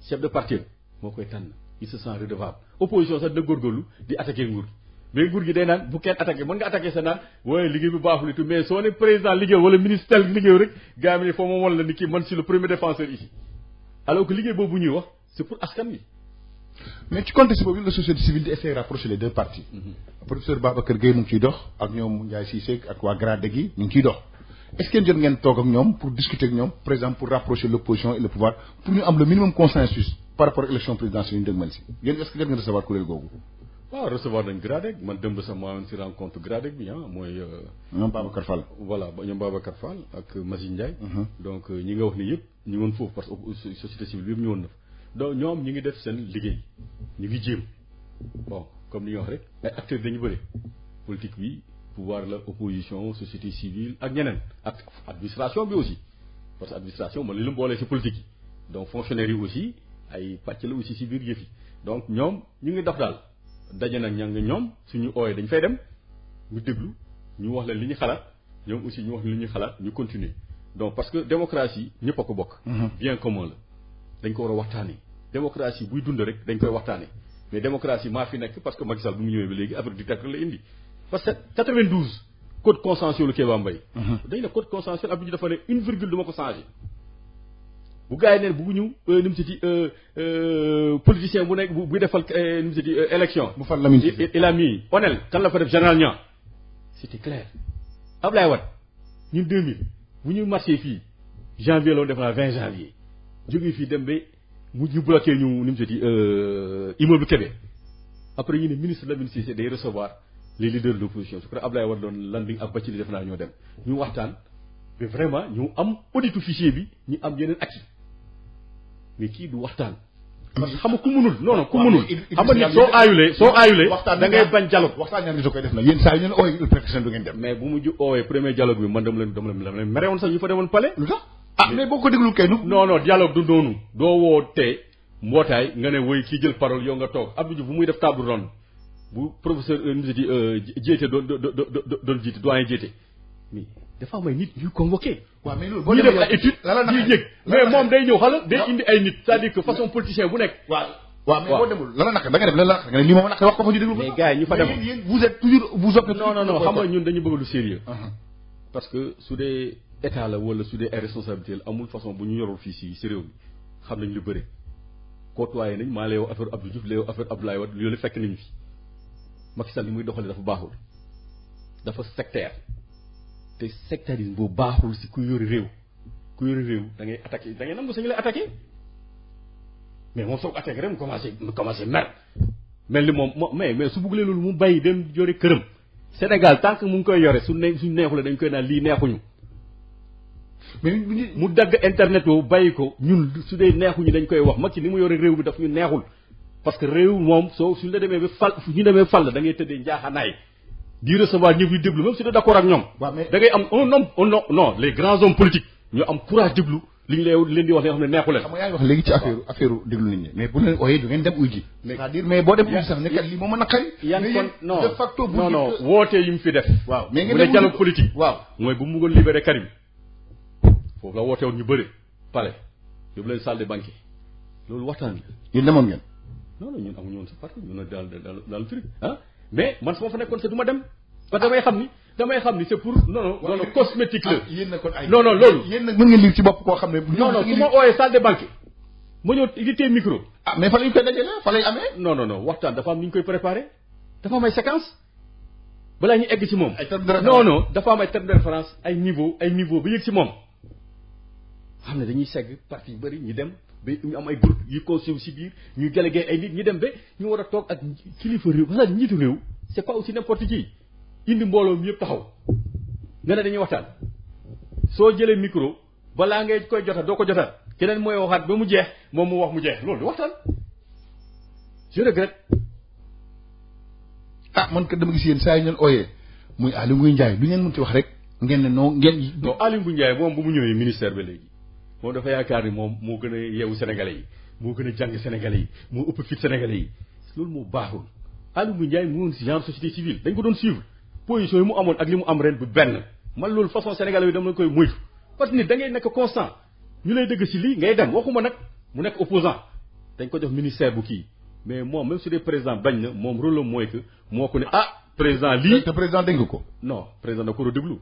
Speaker 2: chef de parti moo koy tànn il se sent redevable opposition sax da góorgóorlu di attaqué nguur gi mais nguur gi day naan bu kenn attaqué mën nga attaqué sa naan waaye liggéey bi baaxul tout mais soo ne président liggéey wala ministère liggéey rek gars yi ne foo ma won la ni kii man si le premier défenseur ici alors que liggéey boobu ñuy wax c'est pour askan wi.
Speaker 1: mais ci contexte boobu la société civile di essayer rapprocher les deux partis. professeur Babacar Gueye mu ngi ciy dox ak ñoom Ndiaye Cissé ak waa GRADEC yi ñu ngi ciy dox est-ce que jot ngeen toog ak ñoom pour discuter ak ñoom par exemple pour rapprocher l'opposition et le pouvoir pour ñu am le minimum consensus par rapport ak élection présidentielle yu ñu dëgmal si yéen est-ce que jot ngeen recevoir kuréel googu.
Speaker 2: waaw recevoir nañ GRADEC man démb sax maa ngi si rencontre GRADEC bi mooy.
Speaker 1: ñoom Babacar Fall.
Speaker 2: voilà ñoom Babacar Fall ak Massi Ndiaye. donc ñi nga wax ni yëpp ñu woon foofu parce que société civile bi yëpp ñu woon na fa donc ñoom ñu ngi def seen liggéey ñu ngi jéem bon comme ni ñu wax rek ay acteurs dañu bëri politique bi pouvoir la opposition société civile ak ñeneen ak administration bi aussi parce que administration man li lu boolee si politique yi donc fonctionnaires yi aussi ay pàcc la aussi si biir yëf yi donc ñoom ñu ngi dox daal. daje nag ñoom suñu ooyee dañ fay dem ñu déglu ñu wax leen li ñu xalaat ñoom aussi ñu wax li ñu xalaat ñu continuer donc parce que démocratie ñëpp a ko bokk. bien commun la dañ ko war a waxtaanee. démocratie buy dund rek dañ koy waxtaanee mais démocratie maa fi nekk parce que Macky Sall bu mu ñëwee ba léegi affaire dictature la indi parce que 92 code consensuel Kéba Mbaye. dañ ne code consensuel Abdou dafa ne une virgule du ma ko changé. bu gars yi ne bu ñu nu mu si politicien bu nekk bu defal nu mu si élection.
Speaker 1: bu fal Lamine Cissé
Speaker 2: il a mis Onel kan la fa def général Niang c'était clair. Ablaye Wade ñun 2000 bu ñu marché fii janvier la woon def naa 20 janvier jógee fii dem ba ñu bloqué ñu nu mu si immeuble Kébé après ñu ne ministre Lamine Cissé day recevoir les leaders de l'opposition su ko Ablaye Wade doon landing ak Bathily def naa ñoo dem ñu waxtaan mais vraiment ñu am auditu fichier bi ñu am yeneen acquis mais kii du waxtaan. parce que xam nga ku mënul non ku mënul xam nga nit soo aayulee da ngay bañ dialogue
Speaker 1: waxtaan ñaar nit koy def na yéen saa yu ñu ooy président du ngeen dem
Speaker 2: mais bu mujj oowee premier dialogue bi man dama leen merewoon sax ñu fa demoon palais
Speaker 1: lu tax mais boo ko déglu kay
Speaker 2: non dialogue du noonu doo woo tee mbootaay nga ne woy kii jël parole yow nga toog Abdou Diouf bu muy def table ronde bu professeur Diété doon jiite doyen Diété mais dafa am ay nit yu convoqué
Speaker 1: waaw mais loolu boo
Speaker 2: ñu def ay étude ñuy yëg mais moom day ñëw xala day indi ay nit c'est-à-dire que façon politicien bu nekk
Speaker 1: waaw mais boo demul la naq da nga def la naq nga ne lii moom naq wax ko fa ñu déglu
Speaker 2: mais gars yi ñu fa dem
Speaker 1: yéen vous êtes toujours vous optez
Speaker 2: non xam nga ñun dañu bëgg lu sérieux parce que su dee état la wala su dee ay responsabilité la amul façon bu ñu yorul fii si réew mi xam nañ lu bëri côtoyé nañ maa lay wax affaire Abdou Diouf lay wax affaire Abdoulaye Wade loolu fekk nañu fi Macky Sall li muy doxalee dafa baaxul dafa sectaire te sectarisme boobu baaxul si ku yori réew da ngay attaqué da ngay nangu sañu lay attaqué mais moom soo ko attaqué rek mu commencé mer mel ni moom mais su bëggulee loolu mu bàyyi dem yore këram Sénégal tant que mu ngi koy yore suñ neexule dañ koy naan lii neexuñu
Speaker 1: mais
Speaker 2: mu dagg internet boobu bàyyi ko ñun su dee neexuñu dañ koy wax Macky ni mu yore réew bi daf ñu neexul parce que réew moom suñu la demee ba fal da ngay tëddee njaaxanaay di recevoir ñëpp yu déglu même si da d'accord ak ñoom da ngay am un homme non les grands hommes politiques ñu am courage déglu li ñu leen di wax li nga xam ne neexu leen
Speaker 1: xam nga yaa ngi wax léegi ci affaire déglu nit ñi mais bu leen ooyee du ngeen dem uy ji c'est-à-dire mais boo dem uy sax ne kat lii moom a naqari
Speaker 2: yan kon non
Speaker 1: de facto
Speaker 2: non wootee yi mu fi def
Speaker 1: waaw mais
Speaker 2: bu ne dialogue politique
Speaker 1: waaw
Speaker 2: mooy bu mu bëggoon libérer Karim foofu la woote woon ñu bëri palais yóbbu leen salle de banquet loolu waxtaan bi
Speaker 1: yéen demoon ngeen
Speaker 2: non ñun amuñu woon sa parti ñun nag daal truc mais man su ma fa nekkoon sa du ma dem parce que damay xam ni c'est pour non cosmétique la
Speaker 1: yéen nag kon ay
Speaker 2: non loolu
Speaker 1: yéen nag mën ngeen lire ci bopp koo xam ne
Speaker 2: non su ma ooyee salle de banquet ma ñëw di téye micro
Speaker 1: mais fa lañu koy dajale fa lay amee
Speaker 2: non waxtaan dafa am ni ñu koy préparé dafa am ay séquence balaa ñu egg ci moom dafa am ay termes de référence ay niveau ba yëg ci moom xam ne dañuy segg parti yu bëri ñu dem ba ñu am ay groupe yu constitué ci biir ñu délégué ay nit ñu dem ba ñu war a toog ak kilifa réew parce que njiitu réew c'est pas aussi n'importe qui indi mbooloo mi yëpp taxaw nga ne dañuy waxtaan soo jëlee micro balaa ngay koy jotaat doo ko jotaat keneen mooy waxaat ba mu jeex moom mu wax mu jeex loolu di waxtaan je regrette
Speaker 1: man kat dama gis yéen saa yi ñeen ooyee muy Aly Ngouille Ndiaye lu ngeen mën ci wax rek ngeen ne non
Speaker 2: Aly Ngouille Ndiaye moom bu mu ñëwee ministère ba léegi moom dafa yaakaar ni moom moo gën a yeewu sénégalais yi moo gën a jàng sénégalais yi moo ëpp fit sénégalais yi loolu moo baaxul Aly Ngouille Ndiaye mu woon si genre société civile dañ ko doon suivre position yi mu amoon ak li mu am ren bu benn man loolu façon sénégalais yi dama koy moytu parce que nit da ngay nekk constant ñu lay dëgg si lii ngay dem waxuma nag mu nekk opposant dañ ko jox ministère bu kii mais moom même su dee président bañ na moom rôle am mooy que moo ko ne président lii
Speaker 1: te président dégg ko
Speaker 2: non président da ko war a déglu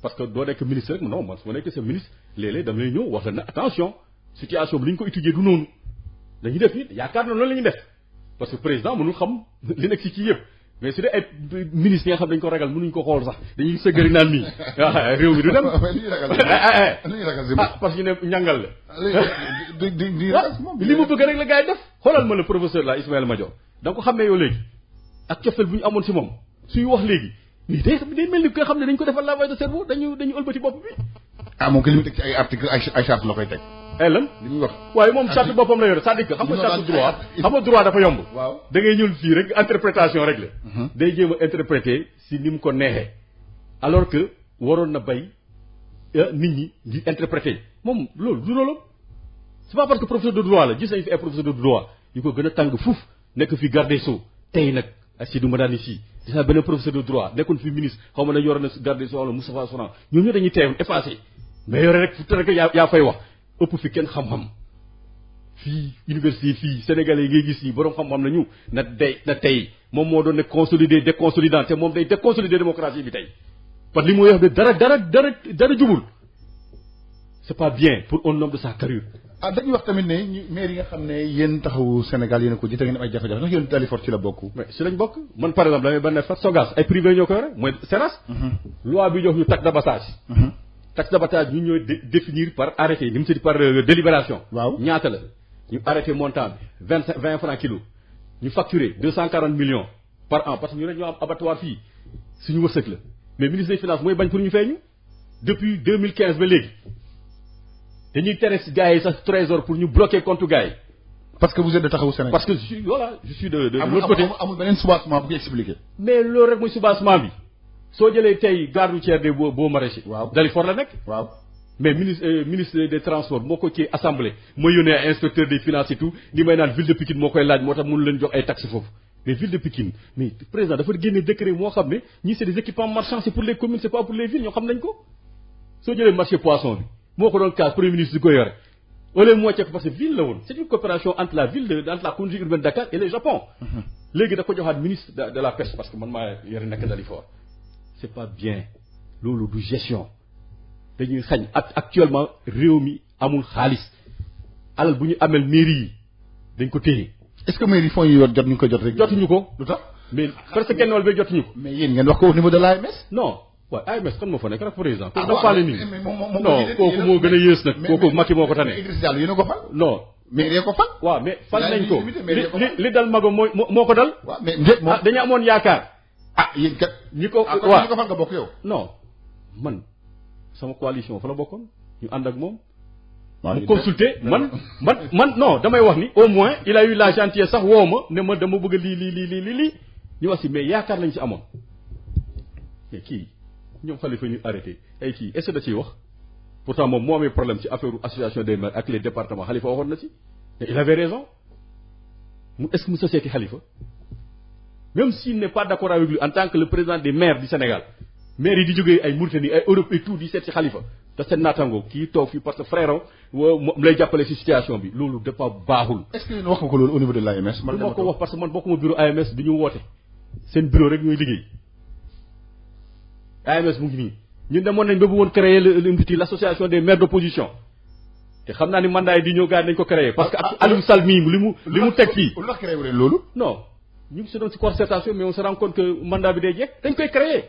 Speaker 2: parce que doo nekk ministre rek non man su ma nekk sa ministre léeg-léeg dama lay ñëw wax la ne attention situation bi li ñu ko étudier du noonu dañuy def nit yaakaar na loolu la ñuy def parce que président mënul xam li nekk si kii yëpp mais su dee ay ministres yi nga xam dañ ko ragal mënuñ ko xool sax dañuy sëggari naan nii réew mi du dem parce que ñu ne ñàngal la li mu bëgg rek la gars yi def xoolal ma le professeur là Ismaïla Madior da nga ko xamee yow léegi ak cofeel bu ñu amoon si moom suy wax léegi nii day mel ni nga xam ne dañ ko defal lavage de cerveau dañu ëlbati bopp bi
Speaker 1: moom ko li mu teg ci ay article ay charte la koy teg
Speaker 2: lan
Speaker 1: li muy wax
Speaker 2: waaye moom charte boppam la yore c'est-à-dire que xam nga charte droit xam nga droit dafa yomb
Speaker 1: waaw
Speaker 2: da ngay ñëw fii rek interprétation rek la day jéem a interpréter si ni mu ko neexee alors que waroon na bay nit ñi di interpréter moom loolu du loolu c'est pas parce que professeur de droit la gis nañu fi ay professeur de droit yu ko gën a tàng fuuf nekk fi garde des sceaux tey nag Aïssatou Madani Sy gis naa beneen professeur de droit nekkoon fi ministre xaw ma ne yore na garde des sceaux wala Moustapha Sonan ñoom ñoo dañuy teew effacé mais yore rek fu te rek yaa fay wax ëpp fi kenn xam-xam fii université fii sénégalais yi ngay gis yi boroom xam-xam nañu na tey moom moo doon ne consolider déconsolidant te moom day déconsolider démocratie bi tey parce que li muy wax de dara jubul c'est pas bien pour un homme de sa carrure
Speaker 1: dañuy wax tamit ne ñu maire yi nga xam ne yéen taxawu Sénégal yéen a ko jiite ngeen am ay jafe-jafe ndax yéen Dalifort ci la bokk
Speaker 2: mais si lañ bokk man par exemple damay benn fat Sogas ay privé ñoo ko yore mooy Sénas loi bi jox ñu taxe d'abattage taxe d'abattage ñu ñooy définir par arrêté ni mu tudd par délibération
Speaker 1: waaw
Speaker 2: ñaata la ñu arrêté montant bi 20 francs kilo ñu facturé 240 millions par an parce que ñu ne ñoo am abattoir fii suñu wërsëg la mais ministre des finances mooy bañ pour ñu feeñu depuis 2015 ba léegi dañuy tere gars yi sax trésor pour ñu bloquer compte gars yi
Speaker 1: parce que vous êtes de Taxawu Sénégal.
Speaker 2: parce que je suis de l'autre côté.
Speaker 1: amul beneen soubassement bu ko expliqué.
Speaker 2: mais loolu rek mooy soubassement bi soo jëlee tey gare routière de boo maraîcher.
Speaker 1: waaw
Speaker 2: Dalifort la nekk.
Speaker 1: waaw.
Speaker 2: mais ministre des transports moo ko ci assemblée ma yónnee ay inspecteur des finances et tout li may naan ville de Pikine moo koy laaj moo tax mënu leen jox ay taxes foofu mais ville de Pikine mais président dafa génne décret moo xam ne ñii c'est des équipements marchands c'est pour les communes c'est pas pour les villes ñoo xam nañ ko soo jëlee marché poisson bi moo ko doon cas premier ministre di ko yore au lieu moo ceeb parce que ville la woon c'est une coopération entre la ville entre la communauté urbaine de Dakar et le Japon léegi da ko joxaat ministre de la pêche parce que man maa yore nekk Dalifort c'est pas bien loolu du gestion dañuy xañ actuellement réew mi amul xaalis alal bu ñu amel mairie yi dañ ko téye.
Speaker 1: est-ce que mairie fonds yi yor jot ñu ko jot rek.
Speaker 2: jotuñu ko
Speaker 1: lu tax
Speaker 2: mais parce que kenn wàll ba jotuñu ko.
Speaker 1: mais yéen ngeen wax ko au niveau de l'AMS.
Speaker 2: non waaw AMS kan moo fa nekk rek président. ah waaw mais non kooku moo gën a yées nag. kooku Macky moo ko tane.
Speaker 1: mais Idrissa Diallo yéen a ko fal.
Speaker 2: non
Speaker 1: mairie ko fal.
Speaker 2: waaw mais fal nañ ko li dal Mago moo ko dal.
Speaker 1: waaw mais déet moom
Speaker 2: dañu amoon yaakaar.
Speaker 1: yéen kat.
Speaker 2: ñi ko
Speaker 1: waaw ñi ko fal nga bokk yow.
Speaker 2: non man. sama coalition fa la bokkoon ñu ànd ak moom.
Speaker 1: waaw
Speaker 2: mu consulter man non damay wax ni au moins il a eu la gentillesse sax woo ma ne ma dama bëgg lii ñu wax si mais yaakaar lañ ci amoon. mais kii ñoom Khalifa ñu arrêté ay kii est-ce que da ciy wax pourtant moom moo amee problème ci affaire association des maires ak les départements Khalifa waxoon na ci et il avait raison est-ce que mu sa seeti Khalifa même s'il n'est pas d'accord avec lui en tant que le président des maires du Sénégal. maire yi di jógee ay Mauritanie ay Europe et tout di seet ci Khalifa te seen naataango kii toog fii parce que frère am lay jàppale ci situation bi loolu dafa baaxul.
Speaker 1: est-ce que yéen wax nga ko loolu au niveau de l'AMS.
Speaker 2: man dama ko wax parce que man bokkuma bureau AMS du ñu woote seen bureau rek ñooy liggéey AMS mu ngi nii ñun demoon nañ ba bu woon créer l'association des maires d'opposition te xam naa ni mandat yi di ñëw gars yi nañ ko créer parce que Aliou Sall mii li mu teg fii.
Speaker 1: lu tax créé wu leen loolu.
Speaker 2: non ñu ngi si doon si concertation mais on se rend compte que mandat bi day jeex dañ koy créer.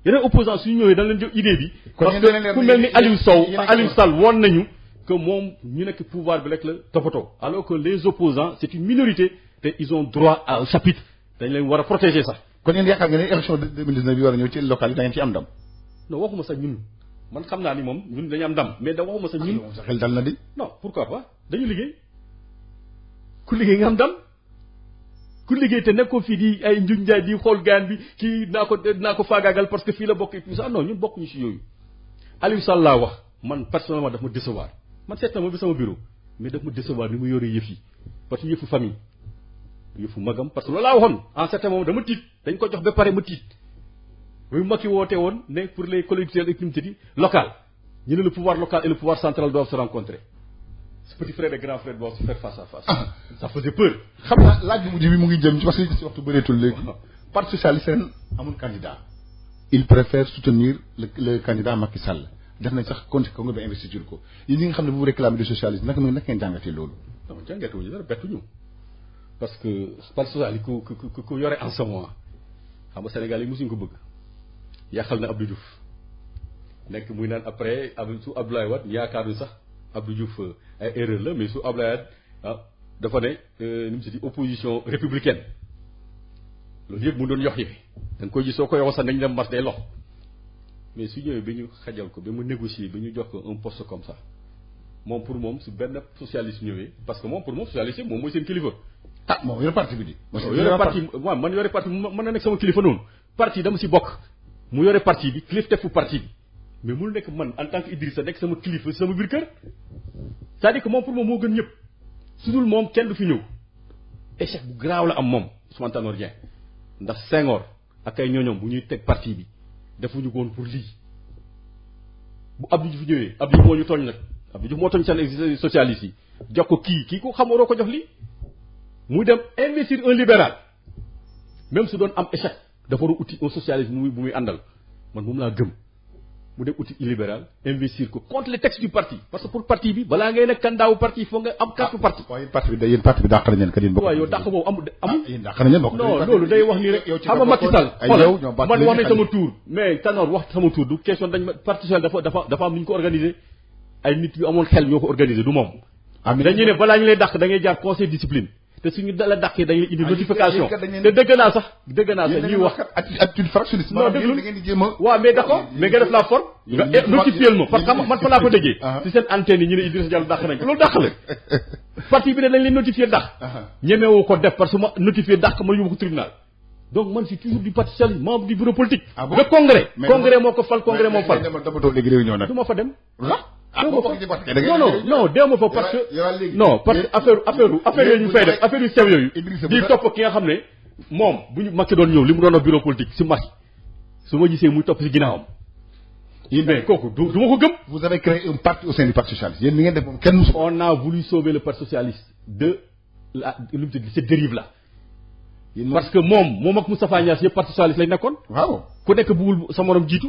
Speaker 2: yeneen opposants suñu ñëwee dañ leen jox idée bi. parce que ku mel ni Aliou Sall woon nañu que moom ñu nekk pouvoir bi rek la toppatoo. alors que les opposants c'est une minorité te ils ont droit au chapitre dañ leen war a protéger sax.
Speaker 1: kon yéen yaakaar nga ne élection 2019 bi war a ñëw ci local yi da ngeen ci am ndam.
Speaker 2: non waxuma sax ñun man xam naa ni moom ñun dañu am ndam mais da waxuma sax ñun.
Speaker 1: sa xel dal na di.
Speaker 2: non pourquoi pas dañu liggéey ku liggéey nga am ndam. ku liggéey te nekkoo fii di ay njuñ njaay di xool gaan bi kii naa ko faagaagal parce que fii la bokk et tout ça non ñun bokkuñu si yooyu Aliou Sall laa wax man personnellement daf ma décevoir man seet na ma bi sama bureau mais daf ma décevoir ni mu yore yëf yi parce que yëfu famille yëfu magam parce que loolu laa waxoon en certain moment dama tiit dañ ko jox ba pare ma tiit muy Macky woote woon ne pour les collectivités et communautés locales ñu ne le pouvoir local et le pouvoir central doivent se rencontrer ce petit frère et grand frère doivent se faire face à face. ça faisait peur.
Speaker 1: xam naa laaj bu mujj bi mu ngi jëm ci parce que si waxtu bëreetul léegi. parti socialiste ren amul candidat. il préfère soutenir le candidat Macky Sall def nañ sax congrès bi investiture ko yéen ñi nga xam ne bu réclamez du socialisme naka ngeen jàngatee loolu.
Speaker 2: non jàngatewuñu dara bettuñu parce que parti socialiste ku yore en ce moment xam nga Sénégal yi mosuñu ko bëgg yàqal na Abdou Diouf nekk muy naan après su Abdoulaye Wade yaakaaruñu sax. Abdou Diouf ay erreur la mais su Abdoulaye dafa ne ni mu si di opposition républicaine loolu yëpp mu doon yox yi da nga koy gis soo ko yoxoo sax nañ dem mas day lox mais su ñëwee ba ñu xajal ko ba mu négocier ba ñu jox ko un poste comme ça moom pour moom su benn socialiste ñëwee parce que moom pour moom socialiste moom mooy seen kilifa.
Speaker 1: moom yore parti bi di.
Speaker 2: yore parti waaw man yore parti mën na nekk sama kilifa noonu parti dama si bokk mu yore parti bi kilifteefu parti bi. mais mënu nekk man en tant que Idrissa nekk sama kilifa sama biir kër c'est-à-dire que moom pour moom moo gën ñëpp su dul moom kenn du fi ñëw échec bu garaaw la am moom Ousmane Tanor Dieng ndax Senghor ak ay ñooñoom bu ñuy teg parti bi defuñu ko woon pour lii bu Abdou Diouf ñëwee Abdou Diouf moo ñu tooñ nag Abdou Diouf moo tooñ seen socialiste yi jox ko kii ko xam waroo ko jox lii muy dem investir un libéral même su doon am échec dafa war a uti un socialiste bu muy àndal man moom laa gëm. mu dem outil illibéral investir ko contre les textes du parti parce que pour parti bi balaa ngay nekk candidat wu parti il faut nga am carte parti.
Speaker 1: waaw yéen parti bi dàq nañ leen kat yéen bokk.
Speaker 2: waaw yow dàq boobu amul.
Speaker 1: yéen dàq nañ leen bokk.
Speaker 2: non loolu day wax ni rek xam nga Macky Sall man wax nañ sama tour mais Tanor wax sama tour du question dañ ma parti social dafa am nu ñu ko organiser ay nit yu amoon xel ñoo ko organiser du moom. dañuy ne balaa ñu lay dàq da ngay jaar conseil discipline te suñu la dàqee dañ la indi notification te dëgg naa sax ñuy wax
Speaker 1: attitude fractionniste
Speaker 2: non déglu
Speaker 1: da ngeen di jéem a
Speaker 2: waaw mais d'accord mais nga def la forme nga notifier ma parce que man fa laa ko déggee ci seen antenne yi ñu ne Idrissa Diallo dàq nañ ko loolu dàq la parti bi ne dañ leen notifier dàq ñemewoo ko def parce que ma notifier dàq ma yóbbu ko tribunal donc man c'est toujours du parti socialiste membre du bureau politique le congrès moo ko fal congrès moo fal du ma fa dem non déema fa parce que non parce que affaire yooyu ñu fay def affaire yu sew yooyu di topp ki nga xam ne moom bu ñu Macky doon ñëw li mu doon bureau politique si Macky su ma gisee muy topp si ginnaawam mais kooku du ma ko gëm.
Speaker 1: Vous avez créé un parti au sein du parti socialiste yéen ni ngeen def moom kenn musu.
Speaker 2: On a voulu sauver le parti socialiste de cette dérive là parce que moom ak Moustapha Niasse yëpp parti socialiste lañ nekkoon.
Speaker 1: waaw
Speaker 2: ku nekk bëggul sa morom jiitu.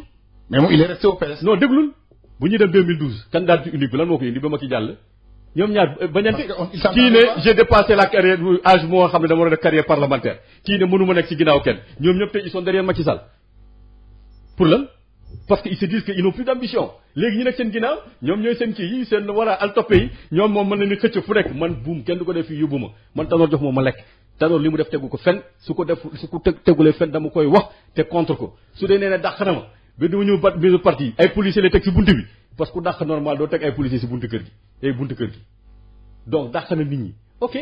Speaker 1: mais moom il est resté au PS.
Speaker 2: non déglul bu ñuy dem 2012 candidature unique bi lan moo ko indi ba ma ci jàll. ñoom ñaar bañante kii ne j'ai dépassé la carrière âge moo xam ne dama war a def carrière parlementaire kii ne mënuma nekk ci ginnaaw kenn ñoom ñëpp tey ils sont derrière Macky Sall pour lan parce que ils se disent que ils n'ont plus d'ambition léegi ñu nekk seen ginnaaw ñoom ñooy seen kii yi seen war a al toppe yi ñoom moom mën nañu xëcc fu nekk man buum kenn du ko def fii yóbbu ma man Tanor jox ma lekk Tanor li mu def tegu ko fen su ko tegulee fen dama koy wax te contre ko su dee nee ne dàq na ma ba dama ñëw biir parti ay policiers lay teg si buntu bi parce que dàq normal doo teg ay policiers si buntu kër gi donc dàq na nit ñi ok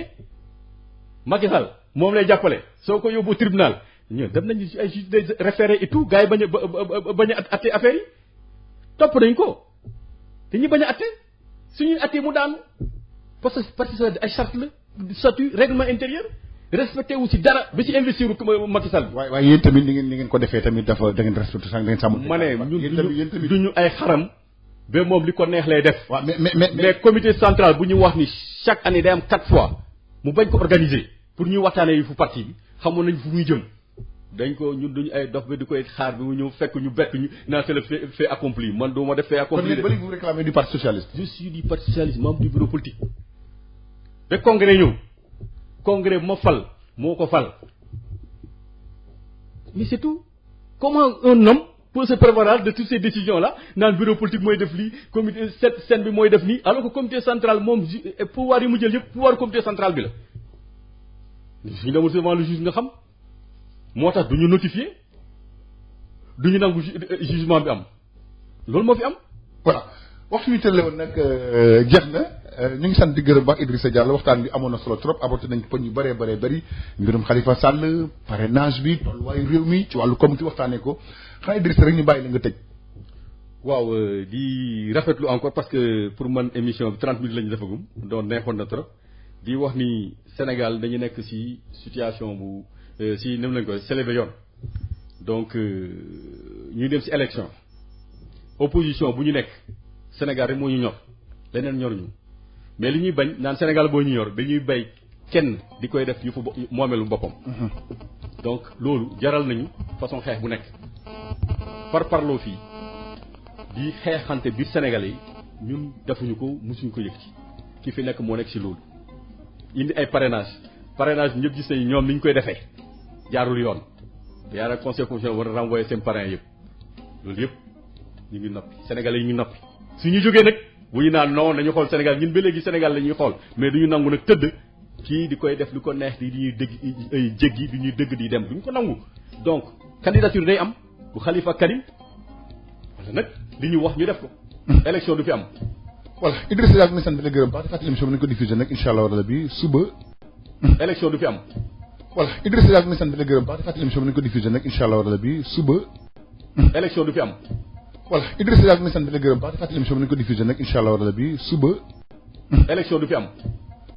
Speaker 2: Macky Sall moom lay jàppale soo ko yóbbu tribunal ñun dem nañu ay juge de référé et tout gars yi bañ a atte affaire yi topp nañ ko te ñu bañ a atte suñuy atte mu daanu parce que parti socialiste ay charte la statut règlement intérieur respecté wu si dara ba ci investir Macky Sall.
Speaker 1: waaye yéen tamit ni ngeen ko defee tamit dafa da ngeen respecté sax da ngeen sàmm.
Speaker 2: ma ne ñun duñu ay xaram ba moom li ko neex lay def.
Speaker 1: waaw mais
Speaker 2: comité central bu ñu wax ni chaque année day am 4 fois mu bañ ko organiser pour ñuy waxtaanee fu parti bi xamoon nañ fu muy jëm dañ ko ñun duñu ay dof ba di koy xaar bi mu ñëw fekk ñu bett ñu naan c'est le fait accompli man doo ma def fait accompli.
Speaker 1: kon vous réclamez du parti socialiste.
Speaker 2: je suis du parti socialiste membre du bureau politique. ba congrès ñëw congrès bu ma fal moo ko fal mais c'est tout comment un homme peut se prévaloir de toutes ces décisions là naan bureau politique mooy def lii comité scène bi mooy def nii alors que comité central moom pouvoir yi mu jël yëpp pouvoir comité central bi la suñu demul devant le juge nga xam moo tax du ñu notifier du ñu nangu jugement bi am loolu moo fi am.
Speaker 1: voilà waxtu wi tëlle woon nag jeex na ñu ngi sant di gërëm baax Idrissa Diallo waxtaan bi amoon na solo trop aborté nañ poñ yu bëree bëri mbirum Khalifa Sall parrainage bi tolluwaayu réew mi ci wàllu comité waxtaanee ko xanaa Idrissa rek ñu bàyyi la nga tëj.
Speaker 2: waaw di rafetlu encore parce que pour man émission bi 30 minutes la ñu defagum doon neexoon na trop di wax ni Sénégal dañu nekk ci situation bu ci nem lañ koy célébrer yoon donc ñuy dem ci élection opposition bu ñu nekk Sénégal rek moo ñu ñor leneen ñor ñu mais li ñuy bañ naan Sénégal boo ñu ñor dañuy bay kenn di koy def yu fa moomeelu boppam. donc loolu jaral nañu façon xeex bu nekk parloo fii di xeexante biir Sénégalais yi ñun defuñu ko musuñu ko yëg ci ki fi nekk moo nekk ci loolu indi ay parrainage ñëpp gis nañu ñoom ni ñu koy defee jaarul yoon yaara conseil constitutionnel war a renvoyer seen parrain yëpp loolu yëpp ñu ngi noppi Sénégalais yi ñu noppi suñu jógee nag bu ñu naan non nañu xool Sénégal ñun ba léegi Sénégal la ñuy xool mais duñu nangu nag tëdd kii di koy def lu ko neex di ñuy dëgg ay jéggi di ñuy dëgg di dem duñu ko nangu donc candidature day am bu Khalifa Karim wala nag li ñu wax ñu def ko élection du fi am.
Speaker 1: voilà Idrissa Diallo mi sant di la gërëm baax di fàttali émission bi nañu ko diffusé nag incha allah rabbi suba.
Speaker 2: élection du fi am.
Speaker 1: voilà Idrissa Diallo mi sant di la gërëm baax di fàttali émission bi nañu ko diffusé nag incha allah rabbi suba.
Speaker 2: élection du fi am.
Speaker 1: voilà Idrissa Diallo mi sant di la gërëm baax di fàttali émission bi nañu ko diffusé nag incha allah rabbi suba.
Speaker 2: élection du fi am.